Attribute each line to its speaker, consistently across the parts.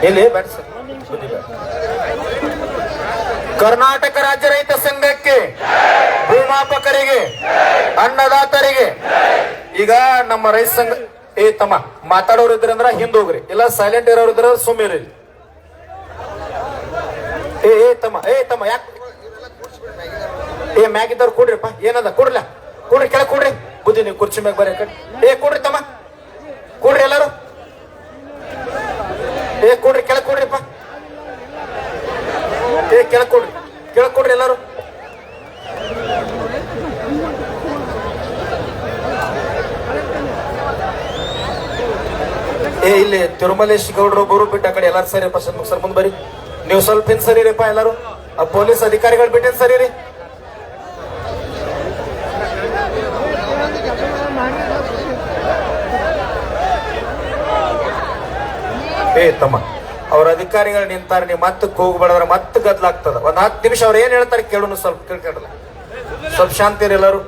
Speaker 1: ಇಲ್ಲಿ ಕರ್ನಾಟಕ ರಾಜ್ಯ ರೈತ ಸಂಘಕ್ಕೆ, ಭೂಮಾಪಕರಿಗೆ, ಅನ್ನದಾತರಿಗೆ. ಈಗ ನಮ್ಮ ರೈತ ಸಂಘ ತಮ್ಮ ಮಾತಾಡೋರು ಇದ್ರಂದ್ರ ಹಿಂದ್ ಹೋಗ್ರಿ, ಇಲ್ಲ ಸೈಲೆಂಟ್ ಇರೋರು ಇದ್ರ ಸುಮ್ಮಿರಿ. ತಮ್ಮ ಯಾಕೆ ಮ್ಯಾಗಿದ್ದವ್ರು ಕೊಡ್ರಿಪ್ಪ, ಏನದ ಕೊಡ್ಲ ಕೊಡ್ರಿ, ಕೆಳಗ್ ಕೊಡ್ರಿ. ಬುದ್ಧಿ ನೀವು ಕುರ್ಚಿ ಮ್ಯಾಗ ಬರೀ ಕಡೆ ಕೊಡ್ರಿ ತಮ್ಮ, ಕೊಡ್ರಿ ಎಲ್ಲಾರು. ಕೊಡ್ರಿ ಕೆಳಗ್ ಕೊಡ್ರಿಪ್ಪ, ಕೆಳಗ್ ಕೊಡ್ರಿ ಎಲ್ಲಾರು. ಇಲ್ಲಿ ತಿರುಮಲೇಶ್ ಗೌಡ್ರು ಒಬ್ಬರು ಬಿಟ್ಟು ಆ ಕಡೆ ಎಲ್ಲಾರು ಸರಿಯಪ್ಪ, ಸರ್ ಮುಂದ್ ಬರಿ. ನೀವು ಸ್ವಲ್ಪ ಹಿಂದ್ ಸರಿರಿಪ್ಪ ಎಲ್ಲಾರು. ಆ ಪೊಲೀಸ್ ಅಧಿಕಾರಿಗಳು ಬಿಟ್ಟೇನ್ ಸರಿರಿ. ತಮ್ಮ ಅವ್ರ ಅಧಿಕಾರಿಗಳು ನಿಂತಾರ, ನೀವು ಮತ್ತೆ ಹೋಗ್ಬೇಡದ್ರ ಮತ್ತೆ ಗದ್ಲಾಗ್ತದ. ಒಂದ್ 10 ನಿಮಿಷ ಅವ್ರು ಏನ್ ಹೇಳ್ತಾರೆ ಕೇಳೋಣ, ಸ್ವಲ್ಪ ಕೇಳ್ಕೊಡಲ್ಲ, ಸ್ವಲ್ಪ ಶಾಂತಿ ಇರಿ ಎಲ್ಲಾರು.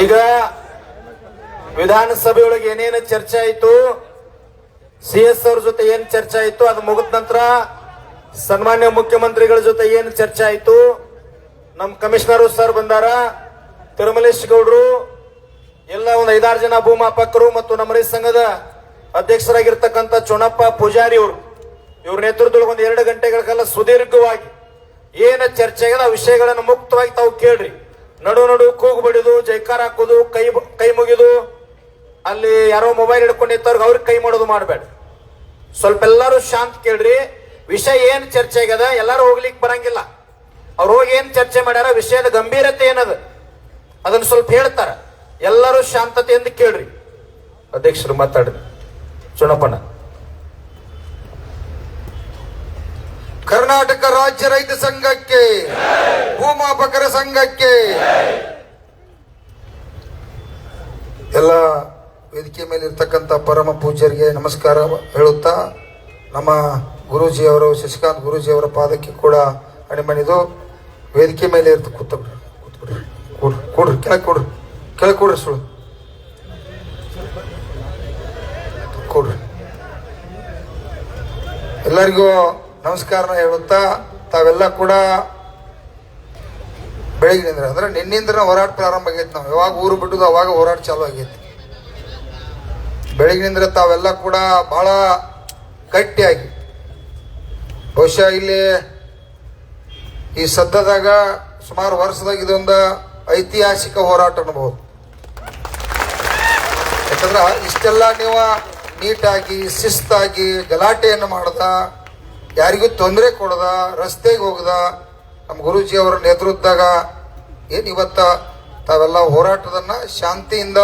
Speaker 1: ಈಗ ವಿಧಾನಸಭೆಯೊಳಗೆ ಏನೇನು ಚರ್ಚೆ ಆಯ್ತು, CS ಅವ್ರ ಜೊತೆ ಏನ್ ಚರ್ಚೆ ಆಯ್ತು, ಅದು ಮುಗಿದ ನಂತರ ಸನ್ಮಾನ್ಯ ಮುಖ್ಯಮಂತ್ರಿಗಳ ಜೊತೆ ಏನ್ ಚರ್ಚೆ ಆಯ್ತು, ನಮ್ ಕಮಿಷನರ್ ಸರ್ ಬಂದಾರ, ತಿರುಮಲೇಶ್ ಗೌಡ್ರು, ಎಲ್ಲ ಒಂದ್ 5-6 ಜನ ಭೂಮಾಪಕರು ಮತ್ತು ನಮ್ಮ ರೈತ ಸಂಘದ ಅಧ್ಯಕ್ಷರಾಗಿರ್ತಕ್ಕಂಥ ಚೊಣಪ್ಪ ಪೂಜಾರಿ ಅವರು, ಇವ್ರ ನೇತೃತ್ವದೊಳಗೆ ಒಂದು 2 ಗಂಟೆಗಳ ಕಾಲ ಸುದೀರ್ಘವಾಗಿ ಏನ ಚರ್ಚೆ ಆಗಿದೆ ಆ ವಿಷಯಗಳನ್ನು ಮುಕ್ತವಾಗಿ ತಾವು ಕೇಳ್ರಿ. ನಡು ಕೂಗು ಬಡಿದು ಜೈಕಾರ ಹಾಕೋದು, ಕೈ ಮುಗಿದು, ಅಲ್ಲಿ ಯಾರೋ ಮೊಬೈಲ್ ಹಿಡ್ಕೊಂಡಿರ್ತಾವ್ರಿಗೆ ಅವ್ರಿಗೆ ಕೈ ಮಾಡೋದು ಮಾಡಬೇಡ. ಸ್ವಲ್ಪ ಎಲ್ಲರೂ ಶಾಂತ ಕೇಳ್ರಿ. ವಿಷಯ ಏನ್ ಚರ್ಚೆ ಆಗ್ಯದ ಎಲ್ಲಾರು ಹೋಗ್ಲಿಕ್ಕೆ ಬರಂಗಿಲ್ಲ. ಅವ್ರು ಹೋಗಿ ಏನ್ ಚರ್ಚೆ ಮಾಡ್ಯಾರ, ವಿಷಯದ ಗಂಭೀರತೆ ಏನದ ಅದನ್ನ ಸ್ವಲ್ಪ ಹೇಳ್ತಾರ. ಎಲ್ಲರೂ ಶಾಂತತೆಯಿಂದ ಕೇಳ್ರಿ. ಅಧ್ಯಕ್ಷರು ಮಾತಾಡ್ರಿ. ಚುಣಪ್ಪಣ್ಣ.
Speaker 2: ಕರ್ನಾಟಕ ರಾಜ್ಯ ರೈತ ಸಂಘಕ್ಕೆ, ಭೂಮಾಪಕರ ಸಂಘಕ್ಕೆ, ಎಲ್ಲ ವೇದಿಕೆ ಮೇಲೆ ಇರ್ತಕ್ಕಂಥ ಪರಮ ಪೂಜ್ಯರಿಗೆ ನಮಸ್ಕಾರ ಹೇಳುತ್ತಾ, ನಮ್ಮ ಗುರೂಜಿಯವರು ಶಶಿಕಾಂತ್ ಗುರೂಜಿಯವರ ಪಾದಕ್ಕೆ ಕೂಡ ಅಣಿಮಣಿದು ವೇದಿಕೆ ಮೇಲೆ ಇರ್ತ ಕೊಡ್ರಿ ಕೆಳಗೆ ಕೊಡ್ರಿ ಸುಳ್ಳು ಕೊಡ್ರಿ. ಎಲ್ಲರಿಗೂ ನಮಸ್ಕಾರ ಹೇಳುತ್ತಾ, ತಾವೆಲ್ಲ ಕೂಡ ಬೆಳಗಿನಿಂದ ಅಂದ್ರೆ ನಿನ್ನಿಂದ ಹೋರಾಟ ಪ್ರಾರಂಭ ಆಗೈತಿ. ನಾವು ಯಾವಾಗ ಊರು ಬಿಟ್ಟುದು ಅವಾಗ ಹೋರಾಟ ಚಾಲು ಆಗೈತಿ. ಬೆಳಗಿನಿಂದ ತಾವೆಲ್ಲ ಕೂಡ ಬಹಳ ಗಟ್ಟಿಯಾಗಿ, ಬಹುಶಃ ಇಲ್ಲಿ ಈ ಸದ್ಯದಾಗ ಸುಮಾರು ವರ್ಷದಾಗ ಇದೊಂದು ಐತಿಹಾಸಿಕ ಹೋರಾಟ ಅನ್ಬಹುದು. ಯಾಕಂದ್ರೆ ಇಷ್ಟೆಲ್ಲ ನೀವು ನೀಟಾಗಿ ಶಿಸ್ತಾಗಿ ಗಲಾಟೆಯನ್ನು ಮಾಡದ, ಯಾರಿಗೂ ತೊಂದರೆ ಕೊಡದ, ರಸ್ತೆಗೆ ಹೋಗದ ನಮ್ಮ ಗುರೂಜಿ ಅವರ ನೇತೃತ್ವದಾಗ ಏನು ಇವತ್ತ ತಾವೆಲ್ಲ ಹೋರಾಟದನ್ನ ಶಾಂತಿಯಿಂದ,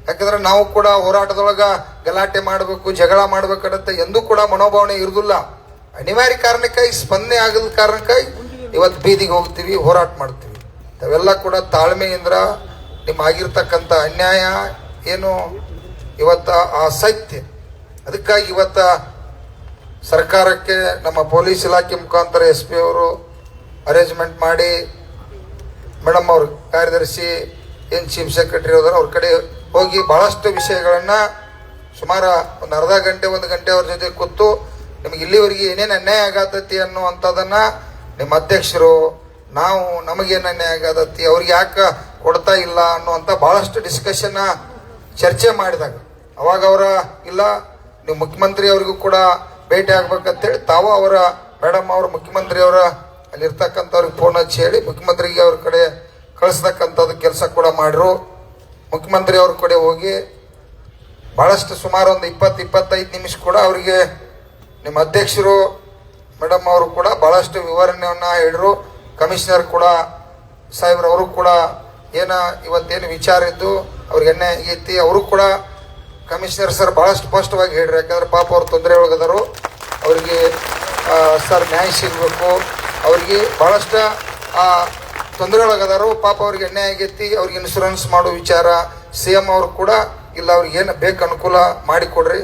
Speaker 2: ಯಾಕಂದ್ರೆ ನಾವು ಕೂಡ ಹೋರಾಟದೊಳಗ ಗಲಾಟೆ ಮಾಡಬೇಕು, ಜಗಳ ಮಾಡ್ಬೇಕಂತ ಎಂದೂ ಕೂಡ ಮನೋಭಾವನೆ ಇರುದಿಲ್ಲ. ಅನಿವಾರ್ಯ ಕಾರಣಕ್ಕಾಗಿ, ಸ್ಪಂದನೆ ಆಗದ ಕಾರಣಕ್ಕಾಗಿ ಇವತ್ತು ಬೀದಿಗೆ ಹೋಗ್ತೀವಿ, ಹೋರಾಟ ಮಾಡ್ತೀವಿ. ತಾವೆಲ್ಲ ಕೂಡ ತಾಳ್ಮೆಯಿಂದ ನಿಮ್ಮ ಆಗಿರ್ತಕ್ಕಂಥ ಅನ್ಯಾಯ ಏನು ಇವತ್ತ ಆ ಸತ್ಯ, ಅದಕ್ಕಾಗಿ ಇವತ್ತ ಸರ್ಕಾರಕ್ಕೆ ನಮ್ಮ ಪೊಲೀಸ್ ಇಲಾಖೆ ಮುಖಾಂತರ SP ಅವರು ಅರೇಂಜ್ಮೆಂಟ್ ಮಾಡಿ, ಮೇಡಮ್ ಅವ್ರ ಕಾರ್ಯದರ್ಶಿ ಏನು ಚೀಫ್ ಸೆಕ್ರೆಟರಿ ಹೋದಾರ ಅವ್ರ ಕಡೆ ಹೋಗಿ ಬಹಳಷ್ಟು ವಿಷಯಗಳನ್ನ ಸುಮಾರು ಒಂದು ಅರ್ಧ ಗಂಟೆ 1 ಗಂಟೆ ಅವ್ರ ಜೊತೆ ಕೂತು ನಿಮ್ಗೆ ಇಲ್ಲಿವರೆಗೆ ಏನೇನು ಅನ್ಯಾಯ ಆಗತೈತಿ ಅನ್ನುವಂಥದ್ದನ್ನ ನಿಮ್ಮ ಅಧ್ಯಕ್ಷರು, ನಾವು ನಮಗೇನು ಅನ್ಯಾಯ ಆಗತೈತಿ, ಅವ್ರಿಗೆ ಯಾಕೆ ಕೊಡ್ತಾ ಇಲ್ಲ ಅನ್ನುವಂಥ ಬಹಳಷ್ಟು ಡಿಸ್ಕಷನ್ ಚರ್ಚೆ ಮಾಡಿದಾಗ ಅವಾಗ ಅವರ ಇಲ್ಲ ನೀವು ಮುಖ್ಯಮಂತ್ರಿ ಅವ್ರಿಗೂ ಕೂಡ ಭೇಟಿ ಆಗ್ಬೇಕಂತೇಳಿ ತಾವು ಅವರ ಮೇಡಮ್ ಅವರು ಮುಖ್ಯಮಂತ್ರಿ ಅವರ ಅಲ್ಲಿರ್ತಕ್ಕಂಥವ್ರಿಗೆ ಫೋನ್ ಹಚ್ಚಿ ಹೇಳಿ ಮುಖ್ಯಮಂತ್ರಿಗೆ ಅವ್ರ ಕಡೆ ಕಳಿಸ್ತಕ್ಕಂಥದ್ದು ಕೆಲಸ ಕೂಡ ಮಾಡಿರು. ಮುಖ್ಯಮಂತ್ರಿ ಅವ್ರ ಕಡೆ ಹೋಗಿ ಬಹಳಷ್ಟು ಸುಮಾರು ಒಂದು 20-25 ನಿಮಿಷ ಕೂಡ ಅವರಿಗೆ ನಿಮ್ಮ ಅಧ್ಯಕ್ಷರು ಮೇಡಮ್ ಅವರು ಕೂಡ ಬಹಳಷ್ಟು ವಿವರಣೆಯನ್ನ ಹೇಳಿದ್ರು. ಕಮಿಷನರ್ ಕೂಡ ಸಾಹೇಬ್ರವರು ಕೂಡ ಇವತ್ತೇನು ವಿಚಾರ ಇದ್ದು ಅವ್ರಿಗೆ ಎಣ್ಣೆ ಆಗೈತಿ, ಅವರು ಕೂಡ ಕಮಿಷನರ್ ಸರ್ ಬಹಳಷ್ಟು ಸ್ಪಷ್ಟವಾಗಿ ಹೇಳ್ರಿ. ಯಾಕಂದ್ರೆ ಪಾಪ ಅವ್ರು ತೊಂದರೆ ಒಳಗದರು, ಅವರಿಗೆ ಸರ್ ನ್ಯಾಯ ಸಿಗಬೇಕು, ಅವ್ರಿಗೆ ಬಹಳಷ್ಟು ತೊಂದರೆ ಒಳಗದಾರು, ಪಾಪ ಅವ್ರಿಗೆ ಎಣ್ಣೆ ಆಗೈತಿ, ಅವ್ರಿಗೆ ಇನ್ಶೂರೆನ್ಸ್ ಮಾಡೋ ವಿಚಾರ CM ಅವರು ಕೂಡ ಇಲ್ಲ, ಅವ್ರಿಗೆ ಏನು ಬೇಕು ಅನುಕೂಲ ಮಾಡಿಕೊಡ್ರಿ,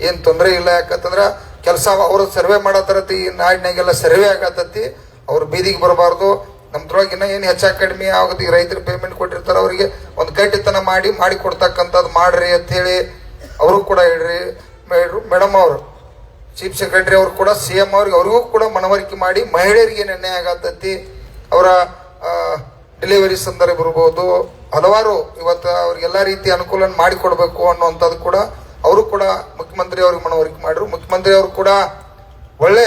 Speaker 2: ಏನು ತೊಂದರೆ ಇಲ್ಲ. ಯಾಕಂತಂದ್ರೆ ಕೆಲಸ ಅವರು ಸರ್ವೆ ಮಾಡತ್ತರತಿ, ನಾಡಿನಾಗೆಲ್ಲ ಸರ್ವೆ ಆಗತ್ತತಿ, ಅವ್ರು ಬೀದಿಗೆ ಬರಬಾರ್ದು. ನಮ್ದ್ರೊಳಗಿನ್ನ ಏನು ಹೆಚ್ಚಾಗಿ ಕಡಿಮೆ ಆಗೋದು, ರೈತರು ಪೇಮೆಂಟ್ ಕೊಟ್ಟಿರ್ತಾರೆ, ಅವರಿಗೆ ಒಂದು ಗಟ್ಟಿತನ ಮಾಡಿ ಕೊಡ್ತಕ್ಕಂಥದ್ದು ಮಾಡ್ರಿ ಅಂತ ಹೇಳಿ ಅವರು ಕೂಡ ಹೇಳ್ರಿ, ಮೇಡಮ್ ಅವರು ಚೀಫ್ ಸೆಕ್ರೆಟರಿ ಅವರು ಕೂಡ CM ಅವ್ರಿಗೂ ಕೂಡ ಮನವರಿಕೆ ಮಾಡಿ ಮಹಿಳೆಯರಿಗೆ ಅನ್ಯಾಯ ಆಗತ್ತೈತಿ, ಅವರ ಡೆಲಿವರಿ ಸಂದರ್ಭ ಇರ್ಬೋದು, ಹಲವಾರು ಇವತ್ತು ಅವ್ರಿಗೆಲ್ಲ ರೀತಿ ಅನುಕೂಲ ಮಾಡಿಕೊಡ್ಬೇಕು ಅನ್ನುವಂಥದ್ದು ಕೂಡ ಅವರು ಕೂಡ ಮುಖ್ಯಮಂತ್ರಿ ಅವ್ರಿಗೆ ಮನವರಿಕೆ ಮಾಡಿದ್ರು. ಮುಖ್ಯಮಂತ್ರಿ ಅವರು ಕೂಡ ಒಳ್ಳೆ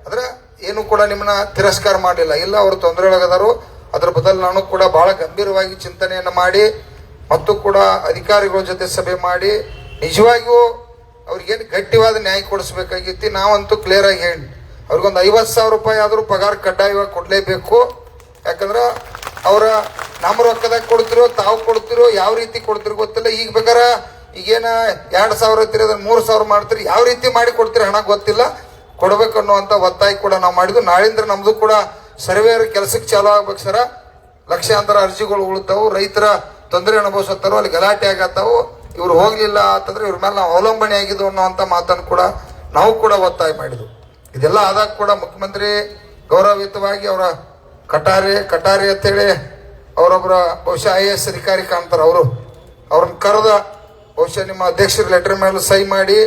Speaker 2: ಅಂದ್ರೆ ಏನು ಕೂಡ ನಿಮ್ಮನ್ನ ತಿರಸ್ಕಾರ ಮಾಡಲಿಲ್ಲ, ಇಲ್ಲ ಅವರು ತೊಂದರೆ ಒಳಗದಾರು, ಅದ್ರ ಬದಲು ನಾನು ಕೂಡ ಬಹಳ ಗಂಭೀರವಾಗಿ ಚಿಂತನೆಯನ್ನು ಮಾಡಿ ಮತ್ತು ಕೂಡ ಅಧಿಕಾರಿಗಳ ಜೊತೆ ಸಭೆ ಮಾಡಿ ನಿಜವಾಗಿಯೂ ಅವ್ರಿಗೇನು ಗಟ್ಟಿವಾದ ನ್ಯಾಯ ಕೊಡಿಸ್ಬೇಕಾಗಿತ್ತು. ನಾವಂತೂ ಕ್ಲಿಯರ್ ಆಗಿ ಹೇಳಿ ಅವ್ರಿಗೊಂದು 50,000 ರೂಪಾಯಿ ಆದರೂ ಪಗಾರ ಕಡ್ಡಾಯವಾಗಿ ಕೊಡಲೇಬೇಕು. ಯಾಕಂದ್ರೆ ಅವರ ನಮ್ಮ ರೊಕ್ಕದಾಗ ಕೊಡ್ತಿರೋ ತಾವು ಕೊಡ್ತಿರೋ ಯಾವ ರೀತಿ ಕೊಡ್ತಿರೋ ಗೊತ್ತಿಲ್ಲ. ಈಗ ಬೇಕಾರೆ ಈಗೇನ 2,000 ಐತಿರಿ ಅದನ್ನ 3,000 ಮಾಡ್ತೀರಿ, ಯಾವ ರೀತಿ ಮಾಡಿ ಕೊಡ್ತೀರಿ ಹಣ ಗೊತ್ತಿಲ್ಲ, ಕೊಡ್ಬೇಕು ಅನ್ನುವಂಥ ಒತ್ತಾಯ ಕೂಡ ನಾವು ಮಾಡಿದ್ವಿ. ನಾಳಿಂದ ನಮ್ದು ಕೂಡ ಸರ್ವೇರ್ ಕೆಲಸಕ್ಕೆ ಚಾಲು ಆಗ್ಬೇಕು ಸರ. ಲಕ್ಷಾಂತರ ಅರ್ಜಿಗಳು ಉಳಿತಾವು, ರೈತರ ತೊಂದರೆ ಅನುಭವಿಸುತ್ತಾರೋ, ಅಲ್ಲಿ ಗಲಾಟೆ ಆಗತ್ತಾವು. ಇವ್ರು ಹೋಗ್ಲಿಲ್ಲ ಅಂತಂದ್ರೆ ಇವ್ರ ಮೇಲೆ ನಾವು ಅವಲಂಬನೆ ಆಗಿದ್ದು ಅನ್ನೋಂಥ ಮಾತನ್ನು ಕೂಡ ನಾವು ಕೂಡ ಒತ್ತಾಯ ಮಾಡಿದ್ವು. ಇದೆಲ್ಲ ಆದಾಗ ಕೂಡ ಮುಖ್ಯಮಂತ್ರಿ ಗೌರವಯುತವಾಗಿ ಅವರ ಕಟಾರೆ ಅಂತೇಳಿ ಅವರೊಬ್ಬರ ಬಹುಶಃ IAS ಅಧಿಕಾರಿ ಕಾಣ್ತಾರೆ, ಅವ್ರನ್ನ ಕರೆದ ಬಹುಶಃ ನಿಮ್ಮ ಅಧ್ಯಕ್ಷರ ಲೆಟರ್ ಮೇಲೆ ಸಹಿ ಮಾಡಿ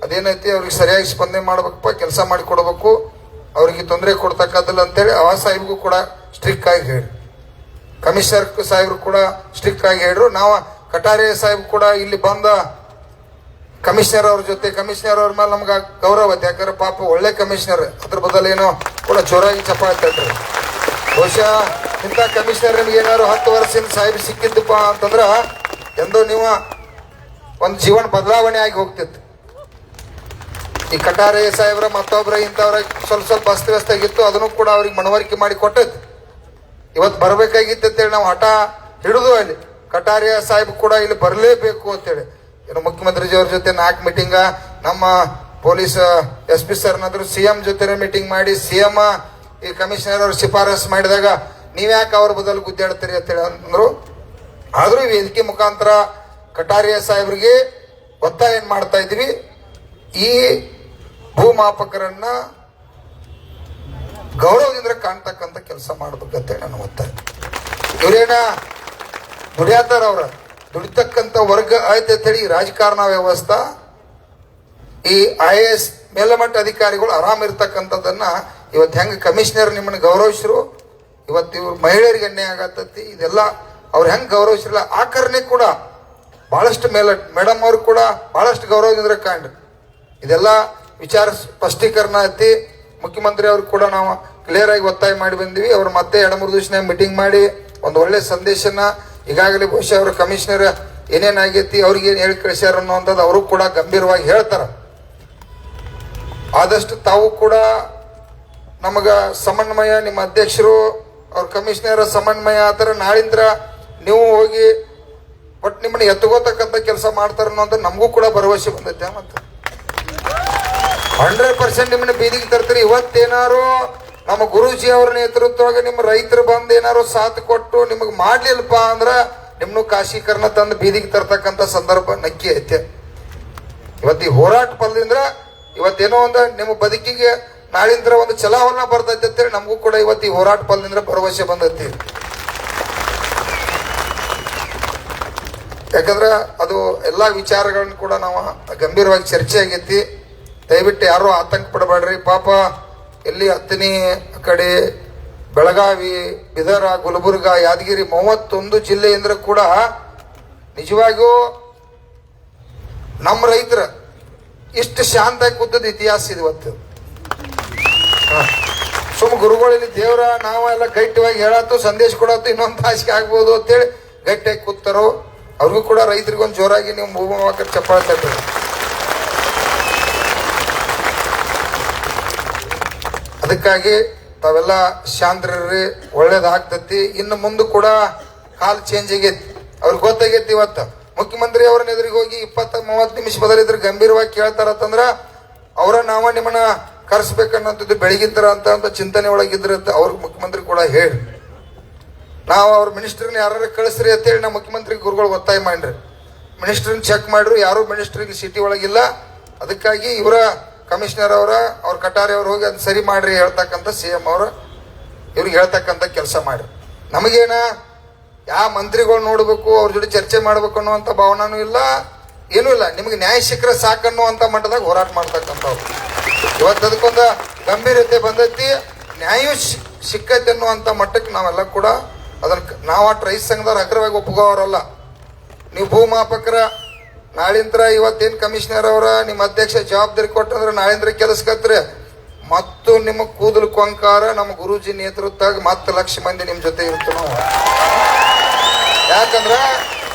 Speaker 2: ಅದೇನೈತಿ ಅವ್ರಿಗೆ ಸರಿಯಾಗಿ ಸ್ಪಂದನೆ ಮಾಡ್ಬೇಕಪ್ಪ, ಕೆಲಸ ಮಾಡಿ ಕೊಡಬೇಕು, ಅವ್ರಿಗೆ ತೊಂದರೆ ಕೊಡ್ತಕ್ಕಂಥಲ್ಲ ಅಂತೇಳಿ ಆ ಸಾಹೇಬ್ಗೂ ಕೂಡ ಸ್ಟ್ರಿಕ್ಟ್ ಆಗಿ ಹೇಳಿ, ಕಮಿಷನರ್ ಸಾಹೇಬ್ರು ಕೂಡ ಸ್ಟ್ರಿಕ್ಟ್ ಆಗಿ ಹೇಳ್ರು. ನಾವು ಕಟಾರೆ ಸಾಹೇಬ್ ಕೂಡ ಇಲ್ಲಿ ಬಂದ ಕಮಿಷನರ್ ಅವ್ರ ಜೊತೆ, ಕಮಿಷನರ್ ಅವ್ರ ಮೇಲೆ ನಮ್ಗೆ ಗೌರವ ಐತೆ, ಯಾಕಂದ್ರೆ ಪಾಪ ಒಳ್ಳೆ ಕಮಿಷನರ್, ಅದ್ರ ಬದಲೇನೋ ಕೂಡ ಜೋರಾಗಿ ಚಪಾಳ್ತೇಳ್ರಿ. ಬಹುಶಃ ಇಂಥ ಕಮಿಷನರ್ ನಿಮ್ಗೆ ಏನಾದ್ರು 10 ವರ್ಷದಿಂದ ಸಾಹೇಬ್ ಸಿಕ್ಕಿದ್ದಪ್ಪ ಅಂತಂದ್ರ ಎಂದೋ ನೀವು ಒಂದು ಜೀವನ ಬದಲಾವಣೆ ಆಗಿ ಹೋಗ್ತಿತ್ತು. ಈ ಕಟಾರೆ ಸಾಹೇಬ್ರ ಮತ್ತೊಬ್ರ ಇಂಥವ್ರ ಸ್ವಲ್ಪ ಅಸ್ತವ್ಯಸ್ತ ಆಗಿತ್ತು, ಅದನ್ನು ಕೂಡ ಅವ್ರಿಗೆ ಮನವರಿಕೆ ಮಾಡಿ ಕೊಟ್ಟದ್ದು. ಇವತ್ತು ಬರಬೇಕಾಗಿತ್ತು ಅಂತೇಳಿ ನಾವು ಹಠ ಹಿಡಿದು ಅಲ್ಲಿ ಕಟಾರಿಯ ಸಾಹೇಬ್ ಕೂಡ ಇಲ್ಲಿ ಬರಲೇಬೇಕು ಅಂತೇಳಿ ಏನು ಮುಖ್ಯಮಂತ್ರಿಜಿಯವ್ರ ಜೊತೆ 4 ಮೀಟಿಂಗ, ನಮ್ಮ ಪೊಲೀಸ್ SP ಸರ್ನಾದ್ರು CM ಜೊತೆ ಮೀಟಿಂಗ್ ಮಾಡಿ CM ಈ ಕಮಿಷನರ್ ಅವ್ರು ಶಿಫಾರಸ್ ಮಾಡಿದಾಗ ನೀವ್ಯಾಕೆ ಅವ್ರ ಬದಲು ಗುದ್ದಾಡ್ತೀರಿ ಅಂತೇಳಿ ಅಂದ್ರು. ಆದ್ರೂ ಈ ವೇದಿಕೆ ಮುಖಾಂತರ ಕಟಾರಿಯ ಸಾಹೇಬ್ರಿಗೆ ಒತ್ತಾಯ ಏನ್ ಮಾಡ್ತಾ ಇದ್ವಿ, ಈ ಭೂಮಾಪಕರನ್ನ ಗೌರವದಿಂದ ಕಾಣ್ತಕ್ಕಂಥ ಕೆಲಸ ಮಾಡ್ಬೇಕಂತೇಳಿ ನಾನು ಒತ್ತಾಯ. ಇವರೇನ ದುಡಿಯಾತಾರ, ಅವ್ರ ದುಡಿತಕ್ಕಂಥ ವರ್ಗ ಆಯ್ತು ಅಂತೇಳಿ ರಾಜಕಾರಣ ವ್ಯವಸ್ಥೆ ಈ IAS ಮೇಲ್ಮಟ್ಟ ಅಧಿಕಾರಿಗಳು ಆರಾಮ್ ಇರ್ತಕ್ಕಂಥದ್ದನ್ನ ಇವತ್ತು ಹೆಂಗೆ ಕಮಿಷನರ್ ನಿಮ್ಮನ್ನ ಗೌರವಿಸ್ರು, ಇವತ್ತು ಇವ್ರು ಮಹಿಳೆಯರಿಗೆ ಅನ್ಯಾಯ ಆಗತ್ತೈತಿ. ಇದೆಲ್ಲ ಅವ್ರು ಹೆಂಗೆ ಗೌರವಿಸಿರಲ್ಲ ಆ ಕಾರಣ ಕೂಡ ಬಹಳಷ್ಟು ಮೇಡಮ್ ಅವ್ರು ಕೂಡ ಬಹಳಷ್ಟು ಗೌರವದಿಂದ ಕಾಣ್ರಿ. ಇದೆಲ್ಲ ವಿಚಾರ ಸ್ಪಷ್ಟೀಕರಣ ಐತಿ. ಮುಖ್ಯಮಂತ್ರಿ ಅವ್ರು ಕೂಡ ನಾವು ಕ್ಲಿಯರ್ ಆಗಿ ಒತ್ತಾಯ ಮಾಡಿ ಬಂದಿವಿ. ಅವ್ರು ಮತ್ತೆ 2-3 ದಿವಸ ಮೀಟಿಂಗ್ ಮಾಡಿ ಒಂದು ಒಳ್ಳೆ ಸಂದೇಶನ ಈಗಾಗಲೇ ಬಹುಶಃ ಅವ್ರ ಕಮಿಷನರ್ ಏನೇನಾಗೈತಿ ಅವ್ರಿಗೆ ಏನು ಹೇಳಿ ಕಳಿಸ್ಯಾರ ಅನ್ನೋಂಥದ್ದು ಅವರು ಕೂಡ ಗಂಭೀರವಾಗಿ ಹೇಳ್ತಾರ. ಆದಷ್ಟು ತಾವು ಕೂಡ ನಮಗ ಸಮನ್ವಯ, ನಿಮ್ಮ ಅಧ್ಯಕ್ಷರು ಅವ್ರ ಕಮಿಷನರ್ ಸಮನ್ವಯ ಆ ಥರ ನಾಳಿಂದ ನೀವು ಹೋಗಿ ಬಟ್ ನಿಮ್ಮನ್ನ ಎತ್ತಗೋತಕ್ಕಂಥ ಕೆಲಸ ಮಾಡ್ತಾರ ಅನ್ನೋಂಥ ನಮಗೂ ಕೂಡ ಭರವಸೆ ಬಂದೈತೆ. ಮತ್ತೆ 100% ನಿಮ್ಮನ್ನ ಬೀದಿಗೆ ತರ್ತೀರಿ. ಇವತ್ತೇನಾರು ನಮ್ಮ ಗುರೂಜಿ ಅವ್ರ ನೇತೃತ್ವದಾಗ ನಿಮ್ಮ ರೈತರು ಬಂದು ಏನಾರು ಸಾಥ್ ಕೊಟ್ಟು ನಿಮಗೆ ಮಾಡ್ಲಿಲ್ಲಪ್ಪ ಅಂದ್ರ ನಿಮ್ಮನ್ನು ಕಾಶೀಕರಣ ತಂದು ಬೀದಿಗೆ ತರ್ತಕ್ಕಂಥ ಸಂದರ್ಭ ನಕ್ಕಿ ಐತೆ. ಇವತ್ತು ಈ ಹೋರಾಟ ಫಲದಿಂದ ಇವತ್ತೇನೋ ಒಂದು ನಿಮ್ಮ ಬದುಕಿಗೆ ನಾಳಿಂದ ಒಂದು ಚಲಾವಣೆ ಬರ್ತೈತೆ ಅಂತೇಳಿ ನಮಗೂ ಕೂಡ ಇವತ್ತು ಈ ಹೋರಾಟ ಫಲದಿಂದ ಭರವಸೆ ಬಂದೈತಿ. ಯಾಕಂದ್ರೆ ಅದು ಎಲ್ಲಾ ವಿಚಾರಗಳನ್ನ ಕೂಡ ನಾವು ಗಂಭೀರವಾಗಿ ಚರ್ಚೆ ಆಗೈತಿ. ದಯವಿಟ್ಟು ಯಾರು ಆತಂಕ ಪಡಬೇಡ್ರಿ. ಪಾಪ ಎಲ್ಲಿ ಹತ್ತನಿ ಕಡೆ ಬೆಳಗಾವಿ, ಬೀದರ, ಗುಲ್ಬರ್ಗ, ಯಾದಗಿರಿ 31 ಜಿಲ್ಲೆಯಿಂದ ಕೂಡ ನಿಜವಾಗಿಯೂ ನಮ್ಮ ರೈತರ ಇಷ್ಟು ಶಾಂತಾಗಿ ಕೂತದ ಇತಿಹಾಸ ಇದು. ಇವತ್ತು ಸುಮ್ಮ ಗುರುಗಳಲ್ಲಿ ದೇವರ ನಾವೆಲ್ಲ ಗಟ್ಟಿಯಾಗಿ ಹೇಳತ್ತು, ಸಂದೇಶ ಕೊಡತ್ತು, ಇನ್ನೊಂದು ತಾಸಿಗೆ ಆಗ್ಬೋದು ಅಂತೇಳಿ ಗಟ್ಟಿಯಾಗಿ ಕೂತಾರೋ ಅವ್ರಿಗೂ ಕೂಡ ರೈತರಿಗೊಂದು ಜೋರಾಗಿ ನೀವು ಭೂಮಾಪಕರು ಚಪ್ಪಾಳ್ತಾ. ಅದಕ್ಕಾಗಿ ತಾವೆಲ್ಲ ಶಾಂತರ್ರಿ, ಒಳ್ಳೇದಾಗ್ತತಿ. ಇನ್ನು ಮುಂದೆ ಕೂಡ ಕಾಲ್ ಚೇಂಜ್ ಆಗೈತಿ, ಅವ್ರಿಗೆ ಗೊತ್ತಾಗೈತಿ. ಇವತ್ತು ಮುಖ್ಯಮಂತ್ರಿ ಅವ್ರನ್ನ ಎದುರಿಗೆ ಹೋಗಿ 20-30 ನಿಮಿಷ ಬದಲಿದ್ರೆ ಗಂಭೀರವಾಗಿ ಕೇಳ್ತಾರತ್ತಂದ್ರ ಅವರ ನಾವ ನಿಮ್ಮನ್ನ ಕರೆಸ್ಬೇಕನ್ನೋಂಥದ್ದು ಬೆಳಗಿದ್ರ ಅಂತ ಚಿಂತನೆ ಒಳಗಿದ್ರ ಅವ್ರಿಗೆ ಮುಖ್ಯಮಂತ್ರಿ ಕೂಡ ಹೇಳಿ ನಾವು ಅವ್ರ ಮಿನಿಸ್ಟರ್ನ ಯಾರು ಕಳಿಸ್ರಿ ಅಂತೇಳಿ ನಾವು ಮುಖ್ಯಮಂತ್ರಿ ಗುರುಗಳು ಒತ್ತಾಯ ಮಾಡ್ರಿ. ಮಿನಿಸ್ಟರ್ನ ಚೆಕ್ ಮಾಡ್ರು, ಯಾರು ಮಿನಿಸ್ಟ್ರಿಗೆ ಸಿಟಿ ಒಳಗಿಲ್ಲ. ಅದಕ್ಕಾಗಿ ಇವರ ಕಮಿಷನರ್ ಅವ್ರ ಕಟಾರಿ ಅವ್ರು ಹೋಗಿ ಅದನ್ನ ಸರಿ ಮಾಡ್ರಿ ಹೇಳ್ತಕ್ಕಂಥ CM ಅವ್ರ ಇವ್ರಿಗೆ ಹೇಳ್ತಕ್ಕಂಥ ಕೆಲಸ ಮಾಡ್ರಿ. ನಮಗೇನ ಯಾವ ಮಂತ್ರಿಗಳು ನೋಡ್ಬೇಕು, ಅವ್ರ ಜೊತೆ ಚರ್ಚೆ ಮಾಡ್ಬೇಕು ಅನ್ನುವಂಥ ಭಾವನಾನು ಇಲ್ಲ. ಏನೂ ಇಲ್ಲ, ನಿಮಗೆ ನ್ಯಾಯ ಸಿಕ್ಕರೆ ಸಾಕನ್ನುವಂಥ ಮಟ್ಟದಾಗ ಹೋರಾಟ ಮಾಡ್ತಕ್ಕಂಥವ್ರು. ಇವತ್ತು ಅದಕ್ಕೊಂದು ಗಂಭೀರತೆ ಬಂದೈತಿ, ನ್ಯಾಯ ಸಿಕ್ಕೈತೆ ಅನ್ನುವಂಥ ಮಟ್ಟಕ್ಕೆ ನಾವೆಲ್ಲ ಕೂಡ ಅದನ್ನು ನಾವು ಆ ರೈತ ಸಂಘದವ್ರು ಅಗ್ರವಾಗಿ ಒಪ್ಪಿಗೋರಲ್ಲ. ನೀವು ಭೂಮಾಪಕರ ನಾಳಿಂದ್ರ ಇವತ್ತೇನು ಕಮಿಷನರ್ ಅವರ ನಿಮ್ಮ ಅಧ್ಯಕ್ಷ ಜವಾಬ್ದಾರಿ ಕೊಟ್ಟಂದ್ರೆ ನಾಳಿಂದ್ರ ಕೆಲಸಕತ್ರಿ ಮತ್ತು ನಿಮ್ಮ ಕೂದಲು ಕೊಂಕಾರ ನಮ್ಮ ಗುರೂಜಿ ನೇತೃತ್ವದಾಗ ಮತ್ತೆ ಲಕ್ಷ ಮಂದಿ ನಿಮ್ಮ ಜೊತೆ ಇರ್ತೀವಿ ನಾವು. ಯಾಕಂದ್ರ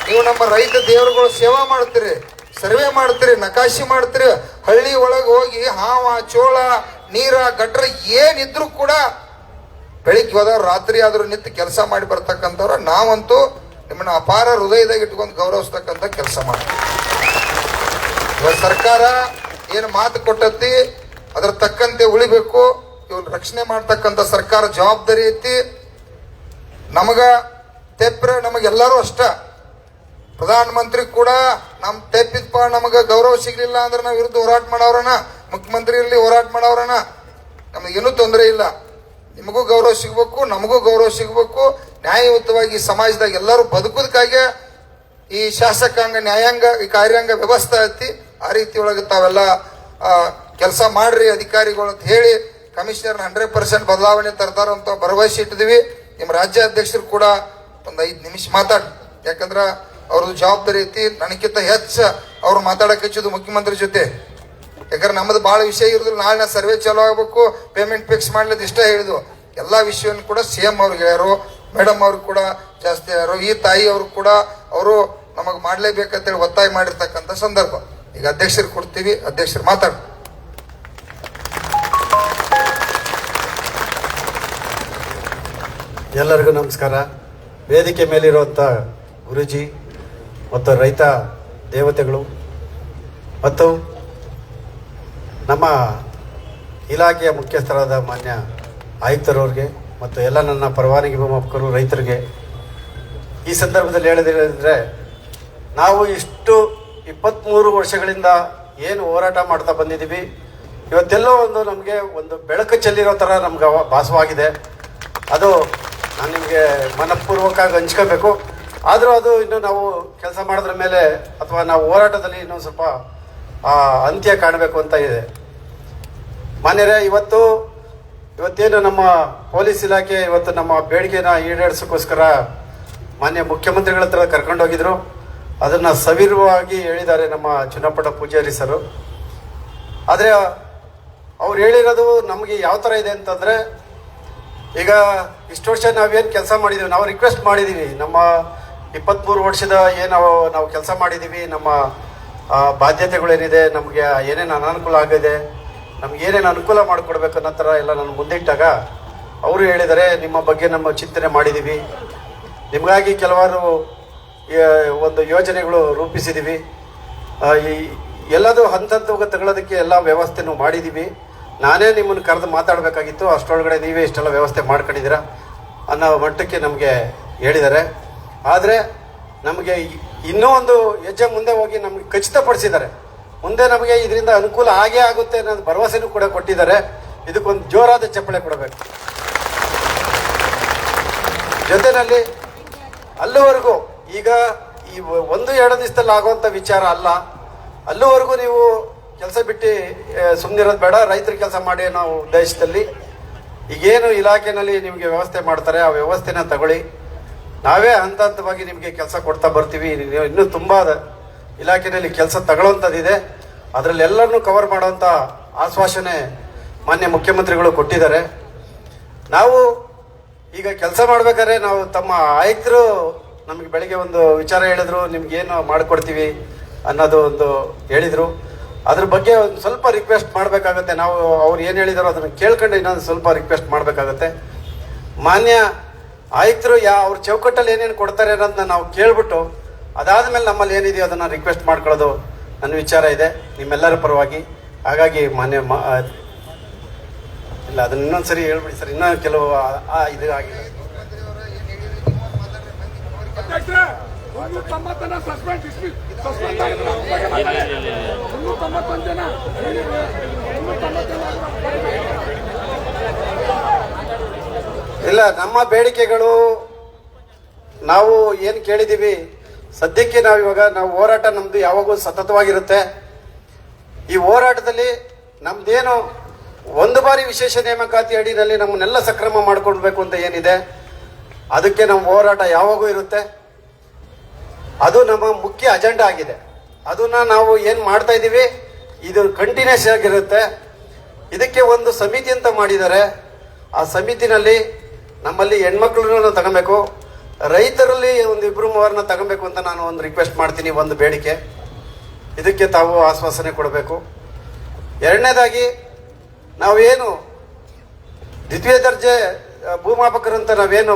Speaker 2: ನೀವು ನಮ್ಮ ರೈತ ದೇವರುಗಳು ಸೇವಾ ಮಾಡ್ತೀರಿ, ಸರ್ವೆ ಮಾಡ್ತೀರಿ, ನಕಾಶಿ ಮಾಡ್ತೀರಿ. ಹಳ್ಳಿ ಒಳಗೆ ಹೋಗಿ ಹಾವ ಚೋಳ ನೀರ ಗಟ್ರ ಏನಿದ್ರು ಕೂಡ ಬೆಳಿಗ್ಗೆ ಹೋದವ್ರು ರಾತ್ರಿ ಆದ್ರೂ ನಿಂತು ಕೆಲಸ ಮಾಡಿ ಬರ್ತಕ್ಕಂಥವ್ರ ನಾವಂತೂ ನಿಮ್ಮನ್ನ ಅಪಾರ ಹೃದಯದಾಗ ಇಟ್ಕೊಂಡು ಗೌರವಿಸ್ತಕ್ಕಂಥ ಕೆಲಸ ಮಾಡ್ತೀವಿ. ಇವತ್ತು ಸರ್ಕಾರ ಏನು ಮಾತು ಕೊಟ್ಟತಿ ಅದ್ರ ತಕ್ಕಂತೆ ಉಳಿಬೇಕು. ಇವ್ರು ರಕ್ಷಣೆ ಮಾಡ್ತಕ್ಕಂಥ ಸರ್ಕಾರ ಜವಾಬ್ದಾರಿ ಐತಿ. ನಮಗ ತೆಪ್ಪ್ರೆ ನಮಗೆಲ್ಲರೂ ಅಷ್ಟ. ಪ್ರಧಾನ ಮಂತ್ರಿ ಕೂಡ ನಮ್ ತೆಪ್ಪಿದ್ಪ ನಮಗ ಗೌರವ ಸಿಗ್ಲಿಲ್ಲ ಅಂದ್ರೆ ನಾವು ವಿರುದ್ಧ ಹೋರಾಟ ಮಾಡೋರನ, ಮುಖ್ಯಮಂತ್ರಿ ಇರಲಿ ಹೋರಾಟ ಮಾಡೋರನ, ನಮಗೇನೂ ತೊಂದರೆ ಇಲ್ಲ. ನಿಮಗೂ ಗೌರವ ಸಿಗ್ಬೇಕು, ನಮಗೂ ಗೌರವ ಸಿಗ್ಬೇಕು. ನ್ಯಾಯಯುತವಾಗಿ ಸಮಾಜದಾಗ ಎಲ್ಲರೂ ಬದುಕೋದಕ್ಕಾಗಿ ಈ ಶಾಸಕಾಂಗ ನ್ಯಾಯಾಂಗ ಈ ಕಾರ್ಯಾಂಗ ವ್ಯವಸ್ಥೆ ಐತಿ. ಆ ರೀತಿ ಒಳಗೆ ತಾವೆಲ್ಲ ಕೆಲಸ ಮಾಡ್ರಿ ಅಧಿಕಾರಿಗಳು ಅಂತ ಹೇಳಿ ಕಮಿಷನರ್ 100% ಬದಲಾವಣೆ ತರ್ತಾರ ಅಂತ ಭರವಸೆ ಇಟ್ಟಿದ್ವಿ. ನಿಮ್ಮ ರಾಜ್ಯಾಧ್ಯಕ್ಷರು ಕೂಡ ಒಂದು 5 ನಿಮಿಷ ಮಾತಾಡಿ, ಯಾಕಂದ್ರ ಅವ್ರದ್ದು ಜವಾಬ್ದಾರಿ ಐತಿ. ನನಗಿಂತ ಹೆಚ್ಚು ಅವ್ರು ಮಾತಾಡಕ್ಕೆ ಹಚ್ಚಿದ್ದು ಮುಖ್ಯಮಂತ್ರಿ ಜೊತೆ. ಯಾಕಂದ್ರೆ ನಮ್ಮದು ಭಾಳ ವಿಷಯ ಇರೋದಿಲ್ಲ. ನಾಳೆ ನಾ ಸರ್ವೆ ಚಾಲೂ ಆಗ್ಬೇಕು, ಪೇಮೆಂಟ್ ಫಿಕ್ಸ್ ಮಾಡ್ಲಿದ್ದು ಇಷ್ಟ ಹೇಳಿದ್ವು. ಎಲ್ಲ ವಿಷಯವನ್ನು ಕೂಡ CM ಅವ್ರಿಗೆ ಹೇಳ್ಯಾರು, ಮೇಡಮ್ ಅವ್ರಿಗೆ ಕೂಡ ಜಾಸ್ತಿ ಹೇಳ್ಯಾರು. ಈ ತಾಯಿ ಅವರು ಕೂಡ ಅವರು ನಮಗೆ ಮಾಡ್ಲೇಬೇಕಂತೇಳಿ ಒತ್ತಾಯ ಮಾಡಿರ್ತಕ್ಕಂಥ ಸಂದರ್ಭ. ಈಗ ಅಧ್ಯಕ್ಷರು ಕೊಡ್ತೀವಿ, ಅಧ್ಯಕ್ಷರು ಮಾತಾಡಿ.
Speaker 3: ಎಲ್ಲರಿಗೂ ನಮಸ್ಕಾರ. ವೇದಿಕೆ ಮೇಲಿರುವಂಥ ಗುರೂಜಿ ಮತ್ತು ರೈತ ದೇವತೆಗಳು ಮತ್ತು ನಮ್ಮ ಇಲಾಖೆಯ ಮುಖ್ಯಸ್ಥರಾದ ಮಾನ್ಯ ಆಯುಕ್ತರವ್ರಿಗೆ ಮತ್ತು ಎಲ್ಲ ನನ್ನ ಪರವಾನಗಿ ಭೂಮಾಪಕರು ರೈತರಿಗೆ ಈ ಸಂದರ್ಭದಲ್ಲಿ ಹೇಳೋದೇನೆಂದರೆ, ನಾವು ಇಷ್ಟು 23 ವರ್ಷಗಳಿಂದ ಏನು ಹೋರಾಟ ಮಾಡ್ತಾ ಬಂದಿದ್ದೀವಿ, ಇವತ್ತೆಲ್ಲೋ ನಮಗೆ ಒಂದು ಬೆಳಕು ಚೆಲ್ಲಿರೋ ಥರ ನಮ್ಗೆ ಭಾಸವಾಗಿದೆ. ಅದು ನಾನು ನಿಮಗೆ ಮನಪೂರ್ವಕವಾಗಿ ಹಂಚ್ಕೋಬೇಕು. ಆದರೂ ಅದು ಇನ್ನು ನಾವು ಕೆಲಸ ಮಾಡೋದ್ರ ಮೇಲೆ ಅಥವಾ ನಾವು ಹೋರಾಟದಲ್ಲಿ ಇನ್ನೊಂದು ಸ್ವಲ್ಪ ಅಂತ್ಯ ಕಾಣಬೇಕು ಅಂತ ಇದೆ. ಮಾನ್ಯರೇ, ಇವತ್ತೇನು ನಮ್ಮ ಪೊಲೀಸ್ ಇಲಾಖೆ ಇವತ್ತು ನಮ್ಮ ಬೇಡಿಕೆನ ಈಡೇರಿಸೋಕ್ಕೋಸ್ಕರ ಮಾನ್ಯ ಮುಖ್ಯಮಂತ್ರಿಗಳ ಹತ್ರ ಕರ್ಕೊಂಡೋಗಿದ್ರು. ಅದನ್ನು ಸವಿರವಾಗಿ ಹೇಳಿದ್ದಾರೆ ನಮ್ಮ ಚುನಾಪಟ ಪೂಜಾರಿ ಸರು. ಆದರೆ ಅವ್ರು ಹೇಳಿರೋದು ನಮಗೆ ಯಾವ ಥರ ಇದೆ ಅಂತಂದರೆ, ಈಗ ಇಷ್ಟು ವರ್ಷ ನಾವೇನು ಕೆಲಸ ಮಾಡಿದ್ದೀವಿ, ನಾವು ರಿಕ್ವೆಸ್ಟ್ ಮಾಡಿದ್ದೀವಿ. ನಮ್ಮ 23 ವರ್ಷದ ಏನು ನಾವು ಕೆಲಸ ಮಾಡಿದ್ದೀವಿ, ನಮ್ಮ ಬಾಧ್ಯತೆಗಳೇನಿದೆ, ನಮಗೆ ಏನೇನು ಅನಾನುಕೂಲ ಆಗಿದೆ, ನಮ್ಗೆ ಏನೇನು ಅನುಕೂಲ ಮಾಡಿಕೊಡ್ಬೇಕು ಅನ್ನೋ ಥರ ಎಲ್ಲ ನಾನು ಮುಂದಿಟ್ಟಾಗ ಅವರು ಹೇಳಿದ್ದಾರೆ, ನಿಮ್ಮ ಬಗ್ಗೆ ನಮ್ಮ ಚಿಂತನೆ ಮಾಡಿದ್ದೀವಿ, ನಿಮಗಾಗಿ ಕೆಲವಾರು ಒಂದು ಯೋಜನೆಗಳು ರೂಪಿಸಿದ್ದೀವಿ, ಎಲ್ಲದೂ ಹಂತ ಹಂತವಾಗಿ ತಗೊಳ್ಳೋದಕ್ಕೆ ಎಲ್ಲ ವ್ಯವಸ್ಥೆನೂ ಮಾಡಿದ್ದೀವಿ. ನಾನೇ ನಿಮ್ಮನ್ನು ಕರೆದು ಮಾತಾಡಬೇಕಾಗಿತ್ತು, ಅಷ್ಟರೊಳಗಡೆ ನೀವೇ ಇಷ್ಟೆಲ್ಲ ವ್ಯವಸ್ಥೆ ಮಾಡ್ಕೊಂಡಿದ್ದೀರಾ ಅನ್ನೋ ಮಟ್ಟಕ್ಕೆ ನಮಗೆ ಹೇಳಿದ್ದಾರೆ. ಆದರೆ ನಮಗೆ ಇನ್ನೂ ಒಂದು ಹೆಜ್ಜೆ ಮುಂದೆ ಹೋಗಿ ನಮಗೆ ಖಚಿತಪಡಿಸಿದ್ದಾರೆ. ಮುಂದೆ ನಮಗೆ ಇದರಿಂದ ಅನುಕೂಲ ಆಗೇ ಆಗುತ್ತೆ ಅನ್ನೋದು ಭರವಸೆನೂ ಕೂಡ ಕೊಟ್ಟಿದ್ದಾರೆ. ಇದಕ್ಕೊಂದು ಜೋರಾದ ಚಪ್ಪಳೆ ಕೊಡಬೇಕು. ಜೊತೆಯಲ್ಲಿ ಅಲ್ಲಿವರೆಗೂ ಈಗ ಈ 1-2 ದಿವಸದಲ್ಲಿ ಆಗುವಂಥ ವಿಚಾರ ಅಲ್ಲ. ಅಲ್ಲಿವರೆಗೂ ನೀವು ಕೆಲಸ ಬಿಟ್ಟು ಸುಮ್ಮನಿರೋದು ಬೇಡ, ರೈತರ ಕೆಲಸ ಮಾಡಿ ಅನ್ನೋ ಉದ್ದೇಶದಲ್ಲಿ ಈಗೇನು ಇಲಾಖೆಯಲ್ಲಿ ನಿಮಗೆ ವ್ಯವಸ್ಥೆ ಮಾಡ್ತಾರೆ ಆ ವ್ಯವಸ್ಥೆನ ತಗೊಳ್ಳಿ. ನಾವೇ ಹಂತ ಹಂತವಾಗಿ ನಿಮಗೆ ಕೆಲಸ ಕೊಡ್ತಾ ಬರ್ತೀವಿ. ಇನ್ನೂ ತುಂಬ ಇಲಾಖೆಯಲ್ಲಿ ಕೆಲಸ ತಗೊಳ್ಳೋಂಥದ್ದಿದೆ. ಅದರಲ್ಲಿ ಎಲ್ಲರನ್ನೂ ಕವರ್ ಮಾಡೋವಂಥ ಆಶ್ವಾಸನೆ ಮಾನ್ಯ ಮುಖ್ಯಮಂತ್ರಿಗಳು ಕೊಟ್ಟಿದ್ದಾರೆ. ನಾವು ಈಗ ಕೆಲಸ ಮಾಡ್ಬೇಕಾದ್ರೆ ನಾವು ತಮ್ಮ ಆಯುಕ್ತರು ನಮಗೆ ಬೆಳಿಗ್ಗೆ ಒಂದು ವಿಚಾರ ಹೇಳಿದ್ರು, ನಿಮ್ಗೇನು ಮಾಡಿಕೊಡ್ತೀವಿ ಅನ್ನೋದು ಒಂದು ಹೇಳಿದರು. ಅದ್ರ ಬಗ್ಗೆ ಒಂದು ಸ್ವಲ್ಪ ರಿಕ್ವೆಸ್ಟ್ ಮಾಡಬೇಕಾಗತ್ತೆ. ನಾವು ಅವ್ರು ಏನು ಹೇಳಿದಾರೋ ಅದನ್ನು ಕೇಳ್ಕೊಂಡು ಇನ್ನೊಂದು ಸ್ವಲ್ಪ ರಿಕ್ವೆಸ್ಟ್ ಮಾಡಬೇಕಾಗತ್ತೆ. ಮಾನ್ಯ ಆಯುಕ್ತರು ಅವ್ರ ಚೌಕಟ್ಟಲ್ಲಿ ಏನೇನು ಕೊಡ್ತಾರೆ ಅನ್ನೋದನ್ನ ನಾವು ಕೇಳ್ಬಿಟ್ಟು ಅದಾದಮೇಲೆ ನಮ್ಮಲ್ಲಿ ಏನಿದೆಯೋ ಅದನ್ನು ರಿಕ್ವೆಸ್ಟ್ ಮಾಡ್ಕೊಳ್ಳೋದು ನನ್ನ ವಿಚಾರ ಇದೆ ನಿಮ್ಮೆಲ್ಲರ ಪರವಾಗಿ. ಹಾಗಾಗಿ ಮಾನ್ಯ ಇಲ್ಲ, ಅದನ್ನ ಇನ್ನೊಂದು ಸರಿ ಹೇಳ್ಬಿಡಿ ಸರ್. ಇನ್ನೂ ಕೆಲವು ಇದು ಆಗಿದೆ. ಇಲ್ಲ, ನಮ್ಮ ಬೇಡಿಕೆಗಳು ನಾವು ಏನು ಕೇಳಿದ್ದೀವಿ ಸದ್ಯಕ್ಕೆ ನಾವು ಹೋರಾಟ ನಮ್ದು ಯಾವಾಗೂ ಸತತವಾಗಿರುತ್ತೆ. ಈ ಹೋರಾಟದಲ್ಲಿ ನಮ್ದೇನು ಒಂದು ಬಾರಿ ವಿಶೇಷ ನೇಮಕಾತಿ ಅಡಿನಲ್ಲಿ ನಮ್ಮನ್ನೆಲ್ಲ ಸಕ್ರಮ ಮಾಡ್ಕೊಳ್ಬೇಕು ಅಂತ ಏನಿದೆ, ಅದಕ್ಕೆ ನಮ್ಮ ಹೋರಾಟ ಯಾವಾಗೂ ಇರುತ್ತೆ. ಅದು ನಮ್ಮ ಮುಖ್ಯ ಅಜೆಂಡಾ ಆಗಿದೆ. ಅದನ್ನ ನಾವು ಏನು ಮಾಡ್ತಾ ಇದ್ದೀವಿ, ಇದು ಕಂಟಿನ್ಯೂಸ್ ಆಗಿರುತ್ತೆ. ಇದಕ್ಕೆ ಒಂದು ಸಮಿತಿ ಅಂತ ಮಾಡಿದ್ದಾರೆ. ಆ ಸಮಿತಿನಲ್ಲಿ ನಮ್ಮಲ್ಲಿ ಹೆಣ್ಮಕ್ಳನ್ನ ತಗೊಬೇಕು, ರೈತರಲ್ಲಿ ಒಂದು 2-3 ತಗೊಬೇಕು ಅಂತ ನಾನು ಒಂದು ರಿಕ್ವೆಸ್ಟ್ ಮಾಡ್ತೀನಿ. ಒಂದು ಬೇಡಿಕೆ, ಇದಕ್ಕೆ ತಾವು ಆಶ್ವಾಸನೆ ಕೊಡಬೇಕು. ಎರಡನೇದಾಗಿ, ನಾವೇನು ದ್ವಿತೀಯ ದರ್ಜೆ ಭೂಮಾಪಕರಂತ ನಾವೇನು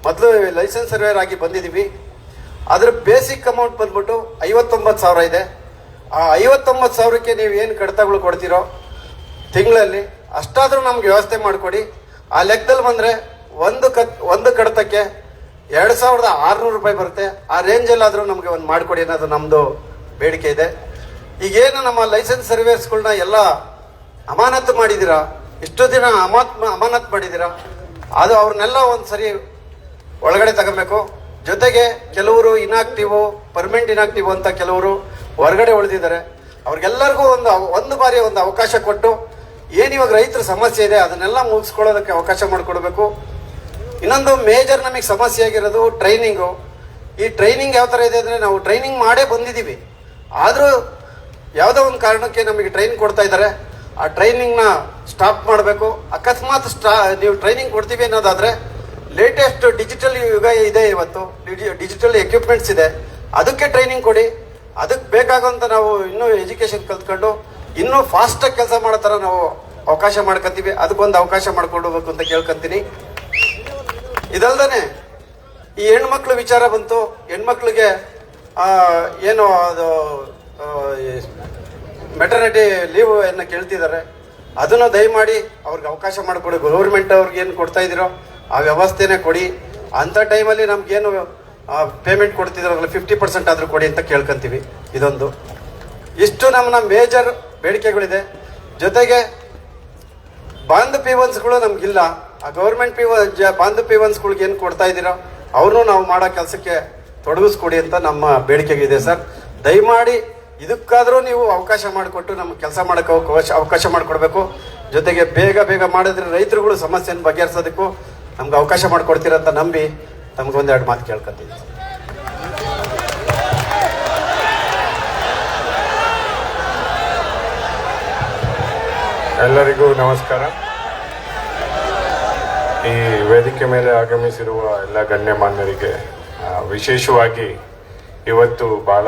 Speaker 3: ಮೊದಲು ಲೈಸೆನ್ಸ್ ಸರ್ವೇರ್ ಆಗಿ ಬಂದಿದ್ದೀವಿ, ಅದ್ರ ಬೇಸಿಕ್ ಅಮೌಂಟ್ ಬಂದ್ಬಿಟ್ಟು 59,000 ಇದೆ. ಆ 59,000ಕ್ಕೆ ನೀವು ಏನು ಕಡಿತಗಳು ಕೊಡ್ತೀರೋ ತಿಂಗಳಲ್ಲಿ, ಅಷ್ಟಾದರೂ ನಮ್ಗೆ ವ್ಯವಸ್ಥೆ ಮಾಡಿಕೊಡಿ. ಆ ಲೆಕ್ಕದಲ್ಲಿ ಬಂದರೆ ಒಂದು ಕಡತಕ್ಕೆ 2,600 ರೂಪಾಯಿ ಬರುತ್ತೆ. ಆ ರೇಂಜಲ್ಲಾದರೂ ನಮಗೆ ಒಂದು ಮಾಡಿಕೊಡಿ ಅನ್ನೋದು ನಮ್ಮದು ಬೇಡಿಕೆ ಇದೆ. ಈಗೇನು ನಮ್ಮ ಲೈಸೆನ್ಸ್ ಸರ್ವೇರ್ಸ್ಗಳನ್ನ ಎಲ್ಲ ಅಮಾನತು ಮಾಡಿದ್ದೀರಾ, ಇಷ್ಟು ದಿನ ಅಮಾನತು ಮಾಡಿದ್ದೀರಾ, ಅದು ಅವ್ರನ್ನೆಲ್ಲ ಒಂದು ಸರಿ ಒಳಗಡೆ ತಗೋಬೇಕು. ಜೊತೆಗೆ ಕೆಲವರು ಇನಾಕ್ಟಿವು, ಪರ್ಮನೆಂಟ್ ಇನಾಕ್ಟಿವ್ ಅಂತ ಕೆಲವರು ಹೊರಗಡೆ ಉಳಿದಿದ್ದಾರೆ. ಅವ್ರಿಗೆಲ್ಲರಿಗೂ ಒಂದು ಬಾರಿ ಒಂದು ಅವಕಾಶ ಕೊಟ್ಟು, ಏನಿವಾಗ ರೈತರ ಸಮಸ್ಯೆ ಇದೆ ಅದನ್ನೆಲ್ಲ ಮುಗಿಸ್ಕೊಳ್ಳೋದಕ್ಕೆ ಅವಕಾಶ ಮಾಡಿಕೊಡ್ಬೇಕು. ಇನ್ನೊಂದು ಮೇಜರ್ ನಮಗೆ ಸಮಸ್ಯೆ ಆಗಿರೋದು ಟ್ರೈನಿಂಗು. ಈ ಟ್ರೈನಿಂಗ್ ಯಾವ ಥರ ಇದೆ ಅಂದರೆ, ನಾವು ಟ್ರೈನಿಂಗ್ ಮಾಡೇ ಬಂದಿದ್ದೀವಿ, ಆದರೂ ಯಾವುದೋ ಒಂದು ಕಾರಣಕ್ಕೆ ನಮಗೆ ಟ್ರೈನಿಂಗ್ ಕೊಡ್ತಾ ಇದ್ದಾರೆ. ಆ ಟ್ರೈನಿಂಗ್ನ ಸ್ಟಾಪ್ ಮಾಡಬೇಕು. ಅಕಸ್ಮಾತ್ ನೀವು ಟ್ರೈನಿಂಗ್ ಕೊಡ್ತೀವಿ ಅನ್ನೋದಾದರೆ, ಲೇಟೆಸ್ಟ್ ಡಿಜಿಟಲ್ ಯುಗ ಇದೆ, ಇವತ್ತು ಡಿಜಿಟಲ್ ಎಕ್ವಿಪ್ಮೆಂಟ್ಸ್ ಇದೆ, ಅದಕ್ಕೆ ಟ್ರೈನಿಂಗ್ ಕೊಡಿ. ಅದಕ್ಕೆ ಬೇಕಾಗುವಂಥ ನಾವು ಇನ್ನೂ ಎಜುಕೇಷನ್ ಕಲ್ತ್ಕೊಂಡು ಇನ್ನೂ ಫಾಸ್ಟಾಗಿ ಕೆಲಸ ಮಾಡೋ ಥರ ನಾವು ಅವಕಾಶ ಮಾಡ್ಕೊತೀವಿ. ಅದಕ್ಕೊಂದು ಅವಕಾಶ ಮಾಡ್ಕೊಡ್ಬೇಕು ಅಂತ ಕೇಳ್ಕೊತೀನಿ. ಇದಲ್ದೇ ಈ ಹೆಣ್ಮಕ್ಳು ವಿಚಾರ ಬಂತು. ಹೆಣ್ಮಕ್ಳಿಗೆ ಏನು ಅದು ಮೆಟರ್ನಿಟಿ ಲೀವ್ ಅನ್ನು ಕೇಳ್ತಿದ್ದಾರೆ. ಅದನ್ನು ದಯಮಾಡಿ ಅವ್ರಿಗೆ ಅವಕಾಶ ಮಾಡಿಕೊಡಿ. ಗೌರ್ಮೆಂಟ್ ಅವ್ರಿಗೆ ಏನು ಕೊಡ್ತಾ ಇದ್ದೀರೋ ಆ ವ್ಯವಸ್ಥೆನೇ ಕೊಡಿ. ಅಂಥ ಟೈಮಲ್ಲಿ ನಮ್ಗೇನು ಪೇಮೆಂಟ್ ಕೊಡ್ತಿದ್ರಲ್ಲ 50% ಆದರೂ ಕೊಡಿ ಅಂತ ಕೇಳ್ಕೊಂತೀವಿ. ಇದೊಂದು ಇಷ್ಟು ನಮ್ಮ ಮೇಜರ್ ಬೇಡಿಕೆಗಳಿದೆ. ಜೊತೆಗೆ ಬಾಂಧ್ P1ಗಳು ನಮಗಿಲ್ಲ. ಆ ಗೌರ್ಮೆಂಟ್ ಬಾಂಧ್ P1ಗಳಿಗೆ ಏನು ಕೊಡ್ತಾ ಇದ್ದೀರೋ ಅವ್ರನ್ನೂ ನಾವು ಮಾಡೋ ಕೆಲಸಕ್ಕೆ ತೊಡಗಿಸ್ಕೊಡಿ ಅಂತ ನಮ್ಮ ಬೇಡಿಕೆಗಿದೆ ಸರ್. ದಯಮಾಡಿ ಇದಕ್ಕಾದರೂ ನೀವು ಅವಕಾಶ ಮಾಡಿಕೊಟ್ಟು ನಮ್ಗೆ ಕೆಲಸ ಮಾಡೋಕ್ಕೆ ಅವಕಾಶ ಮಾಡಿಕೊಡ್ಬೇಕು. ಜೊತೆಗೆ ಬೇಗ ಮಾಡಿದ್ರೆ ರೈತರುಗಳು ಸಮಸ್ಯೆಯನ್ನು ಬಗೆಹರಿಸೋದಕ್ಕೂ ನಮ್ಗೆ ಅವಕಾಶ ಮಾಡಿಕೊಡ್ತೀರಂತ ನಂಬಿ ತಮಗೊಂದೆರಡು ಮಾತು ಕೇಳ್ಕೊತೀವಿ.
Speaker 4: ಎಲ್ಲರಿಗೂ ನಮಸ್ಕಾರ. ಈ ವೇದಿಕೆ ಮೇಲೆ ಆಗಮಿಸಿರುವ ಎಲ್ಲ ಗಣ್ಯಮಾನ್ಯರಿಗೆ, ವಿಶೇಷವಾಗಿ ಇವತ್ತು ಬಹಳ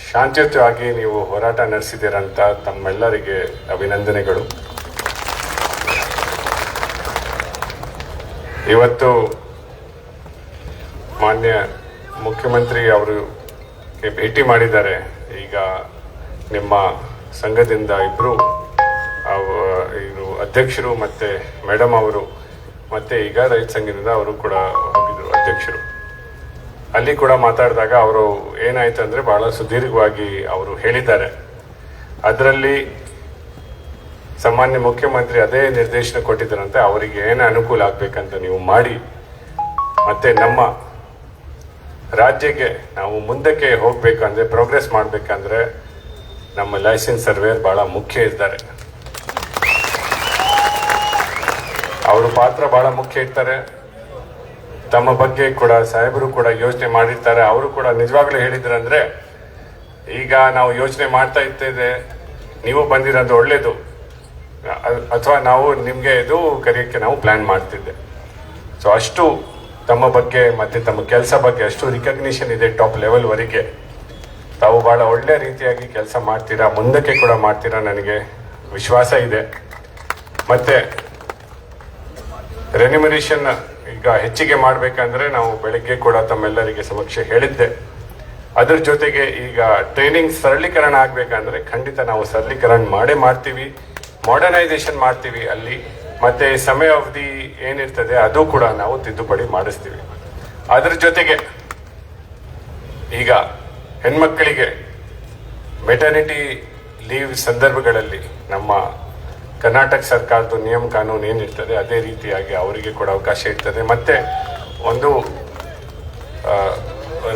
Speaker 4: ಶಾಂತಿಯುತವಾಗಿ ನೀವು ಹೋರಾಟ ನಡೆಸಿದ್ದೀರಂತ ತಮ್ಮೆಲ್ಲರಿಗೆ ಅಭಿನಂದನೆಗಳು. ಇವತ್ತು ಮಾನ್ಯ ಮುಖ್ಯಮಂತ್ರಿ ಅವರು ಭೇಟಿ ಮಾಡಿದ್ದಾರೆ. ಈಗ ನಿಮ್ಮ ಸಂಘದಿಂದ ಇಬ್ಬರು ಅಧ್ಯಕ್ಷರು ಮತ್ತು ಮೇಡಮ್ ಅವರು, ಮತ್ತು ಈಗ ರೈತ ಸಂಘದಿಂದ ಅವರು ಕೂಡ ಹೋಗಿದ್ರು ಅಧ್ಯಕ್ಷರು. ಅಲ್ಲಿ ಕೂಡ ಮಾತಾಡಿದಾಗ ಅವರು ಏನಾಯ್ತು ಅಂದರೆ ಬಹಳ ಸುದೀರ್ಘವಾಗಿ ಅವರು ಹೇಳಿದ್ದಾರೆ. ಅದರಲ್ಲಿ ಸಾಮಾನ್ಯ ಮುಖ್ಯಮಂತ್ರಿ ಅದೇ ನಿರ್ದೇಶನ ಕೊಟ್ಟಿದ್ದಾರಂತೆ, ಅವರಿಗೆ ಏನು ಅನುಕೂಲ ಆಗಬೇಕಂತ ನೀವು ಮಾಡಿ, ಮತ್ತು ನಮ್ಮ ರಾಜ್ಯಕ್ಕೆ ನಾವು ಮುಂದಕ್ಕೆ ಹೋಗ್ಬೇಕಂದ್ರೆ, ಪ್ರೋಗ್ರೆಸ್ ಮಾಡಬೇಕಂದ್ರೆ ನಮ್ಮ ಲೈಸೆನ್ಸ್ ಸರ್ವೇರ್ ಬಹಳ ಮುಖ್ಯ ಇದ್ದಾರೆ. ಅವ್ರ ಪಾತ್ರ ಬಹಳ ಮುಖ್ಯ ಇರ್ತಾರೆ. ತಮ್ಮ ಬಗ್ಗೆ ಕೂಡ ಸಾಹೇಬರು ಕೂಡ ಯೋಚನೆ ಮಾಡಿರ್ತಾರೆ. ಅವರು ಕೂಡ ನಿಜವಾಗ್ಲೂ ಹೇಳಿದ್ರಂದ್ರೆ, ಈಗ ನಾವು ಯೋಚನೆ ಮಾಡ್ತಾ ಇರ್ತೇವೆ, ನೀವು ಬಂದಿರೋದು ಒಳ್ಳೇದು, ಅಥವಾ ನಾವು ನಿಮಗೆ ಇದು ಕರೆಯೋಕ್ಕೆ ನಾವು ಪ್ಲಾನ್ ಮಾಡ್ತಿದ್ದೆ. ಸೊ ಅಷ್ಟು ತಮ್ಮ ಬಗ್ಗೆ ಮತ್ತು ತಮ್ಮ ಕೆಲಸ ಬಗ್ಗೆ ಅಷ್ಟು ರಿಕಗ್ನಿಷನ್ ಇದೆ ಟಾಪ್ ಲೆವೆಲ್ವರೆಗೆ. ತಾವು ಭಾಳ ಒಳ್ಳೆ ರೀತಿಯಾಗಿ ಕೆಲಸ ಮಾಡ್ತೀರಾ, ಮುಂದಕ್ಕೆ ಕೂಡ ಮಾಡ್ತೀರಾ, ನನಗೆ ವಿಶ್ವಾಸ ಇದೆ. ಮತ್ತು ರೆನ್ಯುಮರೇಷನ್ ಈಗ ಹೆಚ್ಚಿಗೆ ಮಾಡಬೇಕಂದ್ರೆ ನಾವು ಬೆಳಗ್ಗೆ ಕೂಡ ತಮ್ಮೆಲ್ಲರಿಗೆ ಸಮಕ್ಷ ಹೇಳಿದ್ದೆ. ಅದ್ರ ಜೊತೆಗೆ ಈಗ ಟ್ರೈನಿಂಗ್ ಸರಳೀಕರಣ ಆಗಬೇಕಂದ್ರೆ ಖಂಡಿತ ನಾವು ಸರಳೀಕರಣ ಮಾಡ್ತೀವಿ, ಮಾಡರ್ನೈಸೇಷನ್ ಮಾಡ್ತೀವಿ ಅಲ್ಲಿ. ಮತ್ತು ಸಮಯಾವಧಿ ಏನಿರ್ತದೆ ಅದು ಕೂಡ ನಾವು ತಿದ್ದುಪಡಿ ಮಾಡಿಸ್ತೀವಿ. ಅದ್ರ ಜೊತೆಗೆ ಈಗ ಹೆಣ್ಮಕ್ಕಳಿಗೆ ಮೆಟರ್ನಿಟಿ ಲೀವ್ ಸಂದರ್ಭಗಳಲ್ಲಿ ನಮ್ಮ ಕರ್ನಾಟಕ ಸರ್ಕಾರದ ನಿಯಮ ಕಾನೂನು ಏನಿರ್ತದೆ ಅದೇ ರೀತಿಯಾಗಿ ಅವರಿಗೆ ಕೂಡ ಅವಕಾಶ ಇರ್ತದೆ. ಮತ್ತು ಒಂದು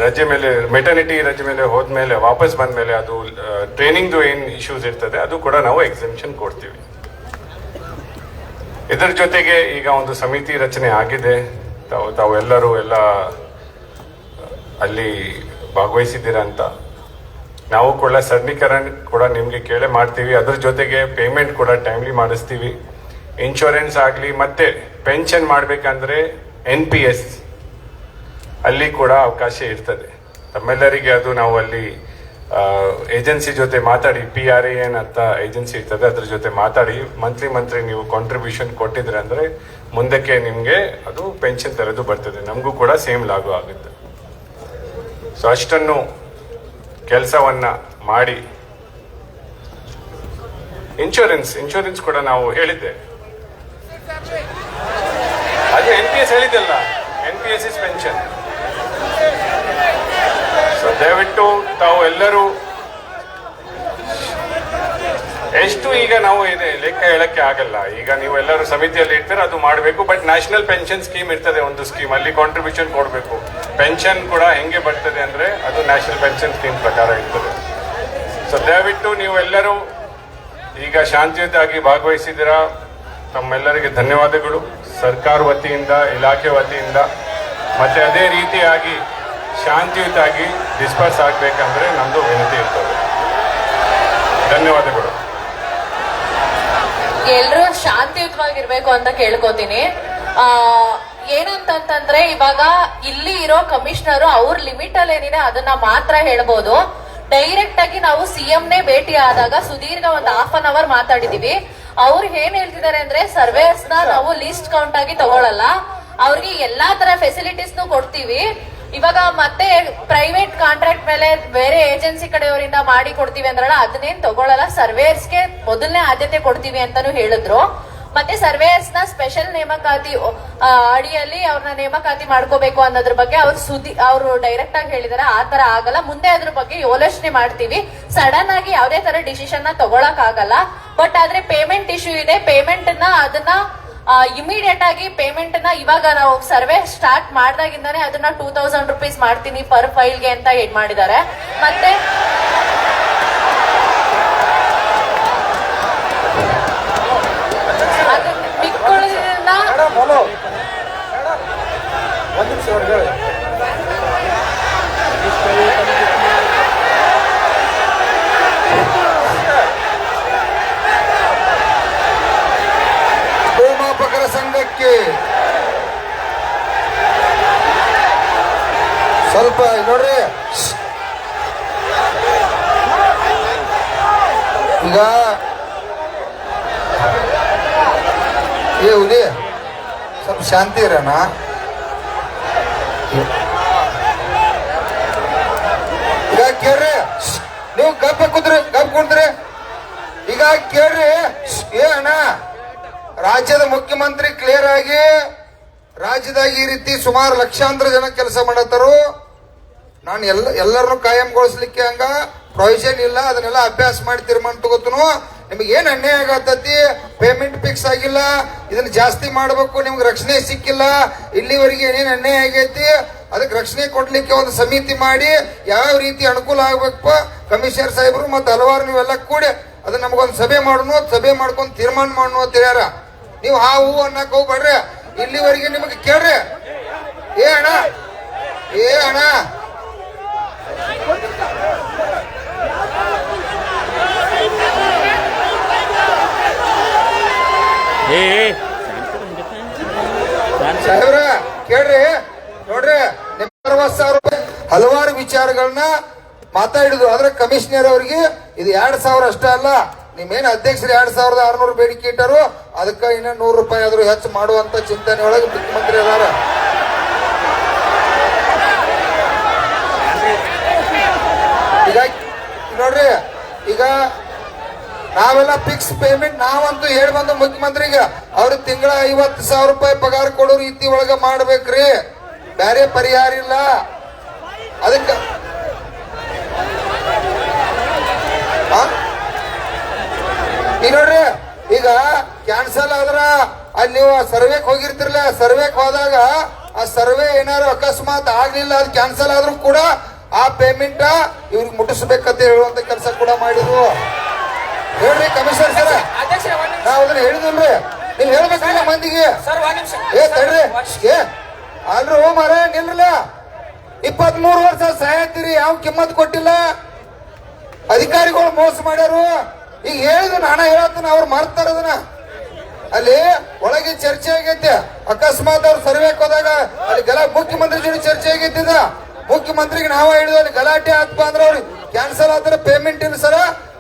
Speaker 4: ರಜೆ ಮೇಲೆ ಮೆಟರ್ನಿಟಿ ರಜೆ ಮೇಲೆ ಹೋದ್ಮೇಲೆ ವಾಪಸ್ ಬಂದ್ಮೇಲೆ ಅದು ಟ್ರೈನಿಂಗ್ದು ಏನು ಇಶ್ಯೂಸ್ ಇರ್ತದೆ ಅದು ಕೂಡ ನಾವು ಎಕ್ಸೆಂಪ್ಷನ್ ಕೊಡ್ತೀವಿ. ಇದರ ಜೊತೆಗೆ ಈಗ ಒಂದು ಸಮಿತಿ ರಚನೆ ಆಗಿದೆ. ತಾವೆಲ್ಲರೂ ಎಲ್ಲ ಅಲ್ಲಿ ಭಾಗವಹಿಸಿದ್ದೀರಾ ಅಂತ. ನಾವು ಕೂಡ ಸರಳೀಕರಣ ಕೂಡ ನಿಮಗೆ ಕೇಳೇ ಮಾಡ್ತೀವಿ. ಅದ್ರ ಜೊತೆಗೆ ಪೇಮೆಂಟ್ ಕೂಡ ಟೈಮ್ಲಿ ಮಾಡಿಸ್ತೀವಿ. ಇನ್ಶೂರೆನ್ಸ್ ಆಗಲಿ ಮತ್ತೆ ಪೆನ್ಷನ್ ಮಾಡಬೇಕಂದ್ರೆ NPS ಅಲ್ಲಿ ಕೂಡ ಅವಕಾಶ ಇರ್ತದೆ. ತಮ್ಮೆಲ್ಲರಿಗೆ ಅದು ನಾವು ಅಲ್ಲಿ ಏಜೆನ್ಸಿ ಜೊತೆ ಮಾತಾಡಿ PRAN ಅಂತ ಏಜೆನ್ಸಿ ಇರ್ತದೆ, ಅದ್ರ ಜೊತೆ ಮಾತಾಡಿ ಮಂತ್ಲಿ ನೀವು ಕಾಂಟ್ರಿಬ್ಯೂಷನ್ ಕೊಟ್ಟಿದ್ರೆ ಅಂದ್ರೆ ಮುಂದಕ್ಕೆ ನಿಮಗೆ ಅದು ಪೆನ್ಷನ್ ತರದು ಬರ್ತದೆ. ನಮಗೂ ಕೂಡ ಸೇಮ್ ಲಾಗು ಆಗುತ್ತೆ. ಸೊ ಅಷ್ಟನ್ನು ಕೆಲಸವನ್ನ ಮಾಡಿ ಇನ್ಶೂರೆನ್ಸ್ ಕೂಡ ನಾವು ಹೇಳಿದ್ದೆ. ಅದು NPS ಹೇಳಿದ್ದಲ್ಲ, NPS ಇಸ್ ಪೆನ್ಷನ್. ಸೊ ದಯವಿಟ್ಟು ತಾವು ಎಲ್ಲರೂ ಎಷ್ಟು ಈಗ ನಾವು ಇದೆ ಲೆಕ್ಕ ಹೇಳಕ್ಕೆ ಆಗಲ್ಲ. ಈಗ ನೀವು ಎಲ್ಲರೂ ಸಮಿತಿಯಲ್ಲಿ ಇರ್ತೀರ, ಅದು ಮಾಡಬೇಕು. ಬಟ್ ನ್ಯಾಷನಲ್ ಪೆನ್ಷನ್ ಸ್ಕೀಮ್ ಇರ್ತದೆ, ಒಂದು ಸ್ಕೀಮ್ ಅಲ್ಲಿ ಕಾಂಟ್ರಿಬ್ಯೂಷನ್ ಕೊಡಬೇಕು. ಪೆನ್ಷನ್ ಕೂಡ ಹೆಂಗೆ ಬರ್ತದೆ ಅಂದ್ರೆ ಅದು ನ್ಯಾಷನಲ್ ಪೆನ್ಷನ್ ಸ್ಕೀಮ್ ಪ್ರಕಾರ ಇರ್ತದೆ. ಸೊ ದಯವಿಟ್ಟು ನೀವು ಎಲ್ಲರೂ ಈಗ ಶಾಂತಿಯುತವಾಗಿ ಭಾಗವಹಿಸಿದ್ದೀರಾ. ತಮ್ಮೆಲ್ಲರಿಗೆ ಧನ್ಯವಾದಗಳು. ಸರ್ಕಾರ ವತಿಯಿಂದ, ಇಲಾಖೆ ವತಿಯಿಂದ ಮತ್ತೆ ಅದೇ ರೀತಿಯಾಗಿ ಶಾಂತಿಯುತವಾಗಿ ಡಿಸ್ಪರ್ಸ್ ಆಗಬೇಕಂದ್ರೆ ನಮ್ದು ವಿನಂತಿ ಇರ್ತದೆ. ಧನ್ಯವಾದಗಳು.
Speaker 5: ಎಲ್ರೂ ಶಾಂತಿಯುತವಾಗಿರ್ಬೇಕು ಅಂತ ಕೇಳ್ಕೊತೀನಿ. ಏನಂತಂದ್ರೆ ಇವಾಗ ಇಲ್ಲಿ ಇರೋ ಕಮಿಷನರ್ ಅವ್ರ ಲಿಮಿಟ್ ಅಲ್ಲಿ ಏನಿದೆ ಅದನ್ನ ಮಾತ್ರ ಹೇಳ್ಬೋದು. ಡೈರೆಕ್ಟ್ ಆಗಿ ನಾವು CMನೇ ಭೇಟಿ ಆದಾಗ ಸುದೀರ್ಘ ಒಂದು ½ ಅವರ್ ಮಾತಾಡಿದೀವಿ. ಅವ್ರು ಏನ್ ಹೇಳ್ತಿದ್ದಾರೆ ಅಂದ್ರೆ ಸರ್ವೇಯರ್ಸ್ ನಾವು ಲೀಸ್ಟ್ ಕೌಂಟ್ ಆಗಿ ತಗೊಳಲ್ಲ, ಅವ್ರಿಗೆ ಎಲ್ಲಾ ತರ ಫೆಸಿಲಿಟೀಸ್ನು ಕೊಡ್ತೀವಿ. ಇವಾಗ ಮತ್ತೆ ಪ್ರೈವೇಟ್ ಕಾಂಟ್ರಾಕ್ಟ್ ಮೇಲೆ ಬೇರೆ ಏಜೆನ್ಸಿ ಕಡೆಯವರಿಂದ ಮಾಡಿ ಕೊಡ್ತೀವಿ ಅಂದ್ರಲ್ಲ, ಅದನ್ನೇನ್ ತಗೊಳಲ್ಲ, ಸರ್ವೇಯರ್ಸ್ಗೆ ಮೊದಲನೇ ಆದ್ಯತೆ ಕೊಡ್ತೀವಿ ಅಂತಾನು ಹೇಳಿದ್ರು. ಮತ್ತೆ ಸರ್ವೇಯರ್ಸ್ ನ ಸ್ಪೆಷಲ್ ನೇಮಕಾತಿ ಅಡಿಯಲ್ಲಿ ಅವ್ರನ್ನ ನೇಮಕಾತಿ ಮಾಡ್ಕೋಬೇಕು ಅನ್ನೋದ್ರ ಬಗ್ಗೆ ಅವರು ಡೈರೆಕ್ಟ್ ಆಗಿ ಹೇಳಿದಾರೆ. ಆ ತರ ಆಗಲ್ಲ, ಮುಂದೆ ಅದ್ರ ಬಗ್ಗೆ ಯೋಚನೆ ಮಾಡ್ತೀವಿ. ಸಡನ್ ಆಗಿ ಯಾವ್ದೇ ತರ ಡಿಸಿಷನ್ ನ ತಗೊಳಕ್ ಆಗಲ್ಲ. ಬಟ್ ಆದ್ರೆ ಪೇಮೆಂಟ್ ಇಶ್ಯೂ ಇದೆ. ಪೇಮೆಂಟ್ ಅದನ್ನ ಇಮಿಡಿಯೇಟ್ ಆಗಿ ಪೇಮೆಂಟ್ ಇವಾಗ ನಾವು ಸರ್ವೆ ಸ್ಟಾರ್ಟ್ ಮಾಡ್ದಾಗಿಂದಾನೆ ಅದನ್ನ 2000 ರೂಪೀಸ್ ಮಾಡ್ತೀನಿ ಪರ್ ಫೈಲ್ಗೆ ಅಂತ ಎಡ್ ಮಾಡಿದ್ದಾರೆ. ಮತ್ತೆ
Speaker 2: ಭೂಮಾಪಕರ ಸಂಘಕ್ಕೆ ಸ್ವಲ್ಪ ನೋಡ್ರಿ. ಈಗ ಉದಿ ಸ್ವಲ್ಪ ಶಾಂತಿ ಇರೋಣ. ಈಗ ಕೇಳ್ರಿ, ನೀವು ಗಪ್ ಕುಂದ್ರಿ. ಈಗ ಕೇಳ್ರಿ, ಅಣ್ಣ ರಾಜ್ಯದ ಮುಖ್ಯಮಂತ್ರಿ ಕ್ಲಿಯರ್ ಆಗಿ ರಾಜ್ಯದಾಗ ಈ ರೀತಿ ಸುಮಾರು ಲಕ್ಷಾಂತರ ಜನ ಕೆಲಸ ಮಾಡತ್ತಾರು. ನಾನು ಎಲ್ಲರನ್ನು ಕಾಯಂಗೊಳಿಸ್ಲಿಕ್ಕೆ ಹಂಗ ಪ್ರೊವಿಷನ್ ಇಲ್ಲ, ಅದನ್ನೆಲ್ಲ ಅಭ್ಯಾಸ ಮಾಡಿ ತೀರ್ಮಾನ ತಗೋತನು. ನಿಮ್ಗೆ ಏನ್ ಅನ್ಯಾಯ ಆಗತ್ತತಿ, ಪೇಮೆಂಟ್ ಫಿಕ್ಸ್ ಆಗಿಲ್ಲ, ಇದನ್ನ ಜಾಸ್ತಿ ಮಾಡಬೇಕು, ನಿಮ್ಗೆ ರಕ್ಷಣೆ ಸಿಕ್ಕಿಲ್ಲ, ಇಲ್ಲಿವರೆಗೆ ಏನೇನ್ ಅನ್ಯಾಯ ಆಗೈತಿ ಅದಕ್ಕೆ ರಕ್ಷಣೆ ಕೊಡ್ಲಿಕ್ಕೆ ಒಂದು ಸಮಿತಿ ಮಾಡಿ ಯಾವ ರೀತಿ ಅನುಕೂಲ ಆಗ್ಬೇಕಪ್ಪ ಕಮಿಷನರ್ ಸಾಹೇಬರು ಮತ್ತೆ ಹಲವಾರು ನೀವೆಲ್ಲ ಕೂಡಿ ಅದನ್ನ ನಮಗೊಂದು ಸಭೆ ಮಾಡ್ಕೊಂಡು ತೀರ್ಮಾನ ಮಾಡೋಣ ಅಂತ ಹೇಳ್ಯಾರ. ನೀವು ಹಾ ಹೂ ಅನ್ನಕ್ ಹೋಗ್ಬೇಡ್ರಿ. ಇಲ್ಲಿವರೆಗೆ ನಿಮಗೆ ಕೇಳ್ರಿ, ಏ ಅಣ್ಣ ಸಾಹೇಬ್ರ ಕೇಳ್ರಿ. ನೋಡ್ರಿ, 60,000 ರೂಪಾಯಿ ಹಲವಾರು ವಿಚಾರಗಳನ್ನ ಮಾತಾಡಿದ್ರು. ಆದ್ರೆ ಕಮಿಷನರ್ ಅವರಿಗೆ ಇದು 2,000 ಅಷ್ಟೇ ಅಲ್ಲ, ನಿಮ್ಮೇನು ಅಧ್ಯಕ್ಷರು 2,600 ಬೇಡಿಕೆ ಇಟ್ಟರು, ಅದಕ್ಕೆ ಇನ್ನ 100 ರೂಪಾಯಿ ಆದ್ರೂ ಹೆಚ್ಚು ಮಾಡುವಂತ ಚಿಂತನೆ ಒಳಗೆ ಮುಖ್ಯಮಂತ್ರಿ ಅದಾರ. ಈಗ ನೋಡ್ರಿ, ಈಗ ನಾವೆಲ್ಲ ಫಿಕ್ಸ್ ಪೇಮೆಂಟ್ ನಾವಂತೂ ಹೇಳಿ ಬಂದು ಮುಖ್ಯಮಂತ್ರಿಗೆ ಅವ್ರ ತಿಂಗಳ 50,000 ರೂಪಾಯಿ ಪಗಾರ ಕೊಡೋ ರೀತಿ ಒಳಗ ಮಾಡ್ಬೇಕ್ರಿ, ಬೇರೆ ಪರಿಹಾರ ಇಲ್ಲ. ಅದಕ್ಕೆ ಈಗ ನೋಡ್ರಿ, ಈಗ ಕ್ಯಾನ್ಸಲ್ ಆದ್ರ ಅಲ್ಲಿ ನೀವು ಸರ್ವೆಕ್ ಹೋಗಿರ್ತಿರ್ಲ, ಸರ್ವೆಕ್ ಹೋದಾಗ ಆ ಸರ್ವೆ ಏನಾರು ಅಕಸ್ಮಾತ್ ಆಗ್ಲಿಲ್ಲ ಅದು ಕ್ಯಾನ್ಸಲ್ ಆದ್ರೂ ಕೂಡ ಆ ಪೇಮೆಂಟ್ ಇವ್ರಿಗೆ ಮುಟ್ಟಿಸ್ಬೇಕಂತ ಹೇಳುವಂತ ಕೆಲಸ ಕೂಡ ಮಾಡಿದ್ರು. ಹೇಳ್ರಿ ಕಮಿಷನರ್ ಸರ್, ನಾವು ಅದನ್ನ ಹೇಳಿದಿಲ್ರಿ, ನೀವು ಹೇಳ್ಬೇಕಲ್ಲ ಮಂದಿಗೆ. ಏ ತಡ್ರಿ, ಏ ಅಲ್ರು ಮರ ನಿಲ್ರಲ್ಲ, 23 ವರ್ಷ ಸಾಯತ್ತೀರಿ, ಯಾವ ಕಿಮ್ಮತ್ ಕೊಟ್ಟಿಲ್ಲ, ಅಧಿಕಾರಿಗಳು ಮೋಸ ಮಾಡ್ಯಾರು. ಈಗ ಹೇಳಿದ್ರು ನಾನ ಹೇಳತ್ತನ, ಅವ್ರು ಮಾಡ್ತಾರ ಅದನ್ನ. ಅಲ್ಲಿ ಒಳಗೆ ಚರ್ಚೆ ಆಗೈತೆ, ಅಕಸ್ಮಾತ್ ಅವ್ರು ಸರ್ವೆಕ್ ಹೋದಾಗ ಅಲ್ಲಿ ಮುಖ್ಯಮಂತ್ರಿ ಜೊತೆ ಚರ್ಚೆ ಆಗೈತಿದ, ಮುಖ್ಯಮಂತ್ರಿಗೆ ನಾವ ಹೇಳಿದ್ವಿ ಅಲ್ಲಿ ಗಲಾಟೆ ಆಗ್ಬಾ ಅಂದ್ರೆ ಅವ್ರಿಗೆ ಕ್ಯಾನ್ಸಲ್ ಆದ್ರೆ ಪೇಮೆಂಟ್ ಇಲ್ಲ ಸರ,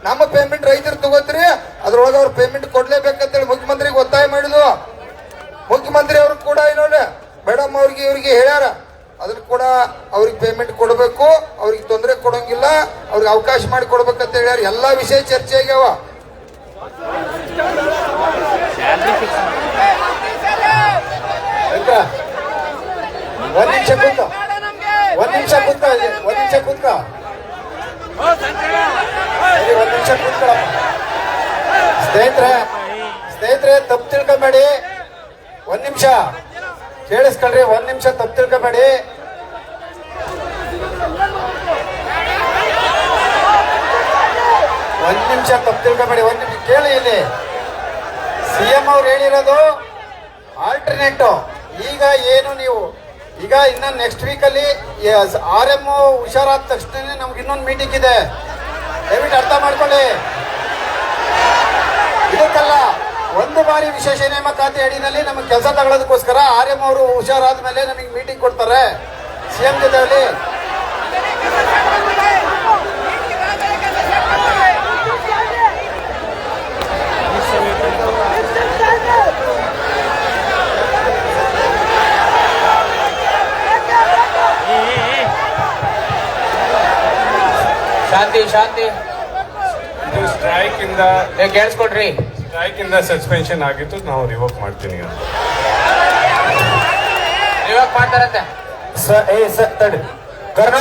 Speaker 2: ನಮ್ಮ ಪೇಮೆಂಟ್ ರೈತರು ತಗೋತೀರಿ, ಅದ್ರೊಳಗೆ ಅವ್ರು ಪೇಮೆಂಟ್ ಕೊಡ್ಲೇಬೇಕಂತೇಳಿ ಮುಖ್ಯಮಂತ್ರಿಗೆ ಒತ್ತಾಯ ಮಾಡಿದ್ವು. ಮುಖ್ಯಮಂತ್ರಿ ಅವ್ರು ಕೂಡ ಏನೋಡ ಮೇಡಮ್ ಅವ್ರಿಗೆ ಇವ್ರಿಗೆ ಹೇಳ್ಯಾರ, ಅದನ್ನ ಕೂಡ ಅವ್ರಿಗೆ ಪೇಮೆಂಟ್ ಕೊಡಬೇಕು, ಅವ್ರಿಗೆ ತೊಂದರೆ ಕೊಡಂಗಿಲ್ಲ, ಅವ್ರಿಗೆ ಅವಕಾಶ ಮಾಡಿ ಕೊಡ್ಬೇಕಂತ ಹೇಳ್ಯಾರ. ಎಲ್ಲಾ ವಿಷಯ ಚರ್ಚೆ ಆಗ್ಯಾವ.
Speaker 3: ಒಂದ್ ನಿಮಿಷ ಕೂತ್ಕ, ಒಂದ್ ನಿಮಿಷ ಕೂತ್ಕ, ಒಂದ್ ನಿಮಿಷ ಕೂತ್ಕ, ಒಂದ್ ನಿಮಿಷ ಕೂತ್ಕೊಳ್ಳಪ್ಪ. ಸ್ನೇಹಿತರೆ ತಪ್ಪು ತಿಳ್ಕೊಬೇಡಿ, ಒಂದ್ ನಿಮಿಷ ಕೇಳಿಸ್ಕೊಳ್ರಿ, ಒಂದ್ ನಿಮಿಷ ತಪ್ಪು ತಿಳ್ಕೊಬೇಡಿ. ಒಂದ್ ನಿಮಿಷ ತಪ್ಪು ತಿಳ್ಕೊಬೇಡಿ, ಒಂದ್ ನಿಮಿಷ ಕೇಳಿ. ಇಲ್ಲಿ ಸಿಎಂ ಅವ್ರು ಹೇಳಿರೋದು ಆಲ್ಟರ್ನೇಟ್. ಈಗ ಏನು ನೀವು ಈಗ ಇನ್ನ ನೆಕ್ಸ್ಟ್ ವೀಕ್ ಅಲ್ಲಿ RM ಹುಷಾರಾದ ತಕ್ಷಣ ನಮ್ಗೆ ಇನ್ನೊಂದು ಮೀಟಿಂಗ್ ಇದೆ, ದಯವಿಟ್ಟು ಅರ್ಥ ಮಾಡ್ಕೊಳ್ಳಿ. ಇದಕ್ಕಲ್ಲ, ಒಂದು ಬಾರಿ ವಿಶೇಷ ನೇಮಕಾತಿ ಅಡಿನಲ್ಲಿ ನಮಗೆ ಕೆಲಸ ತಗೊಳ್ಳೋದಕ್ಕೋಸ್ಕರ RM ಅವರು ಹುಷಾರಾದ ಮೇಲೆ ನಮಗೆ ಮೀಟಿಂಗ್ ಕೊಡ್ತಾರೆ ಸಿಎಂ ಜೊತೆಯಲ್ಲಿ.
Speaker 6: ಶಾಂತಿ
Speaker 4: ಇದು ಸ್ಟ್ರೈಕ್ ಇಂದ
Speaker 6: ಕೇಳಿಸ್ಕೊಡ್ರಿ.
Speaker 4: ಸ್ಟ್ರೈಕ್ ಇಂದ ಸಸ್ಪೆನ್ಷನ್ ಆಗಿತ್ತು, ನಾವು ರಿವೋಕ್ ಮಾಡ್ತೀನಿ ಅಂತ
Speaker 6: ಇವಾಗ ಮಾಡ್ತಾರಂತೆ.
Speaker 1: ತಡ್ರಿ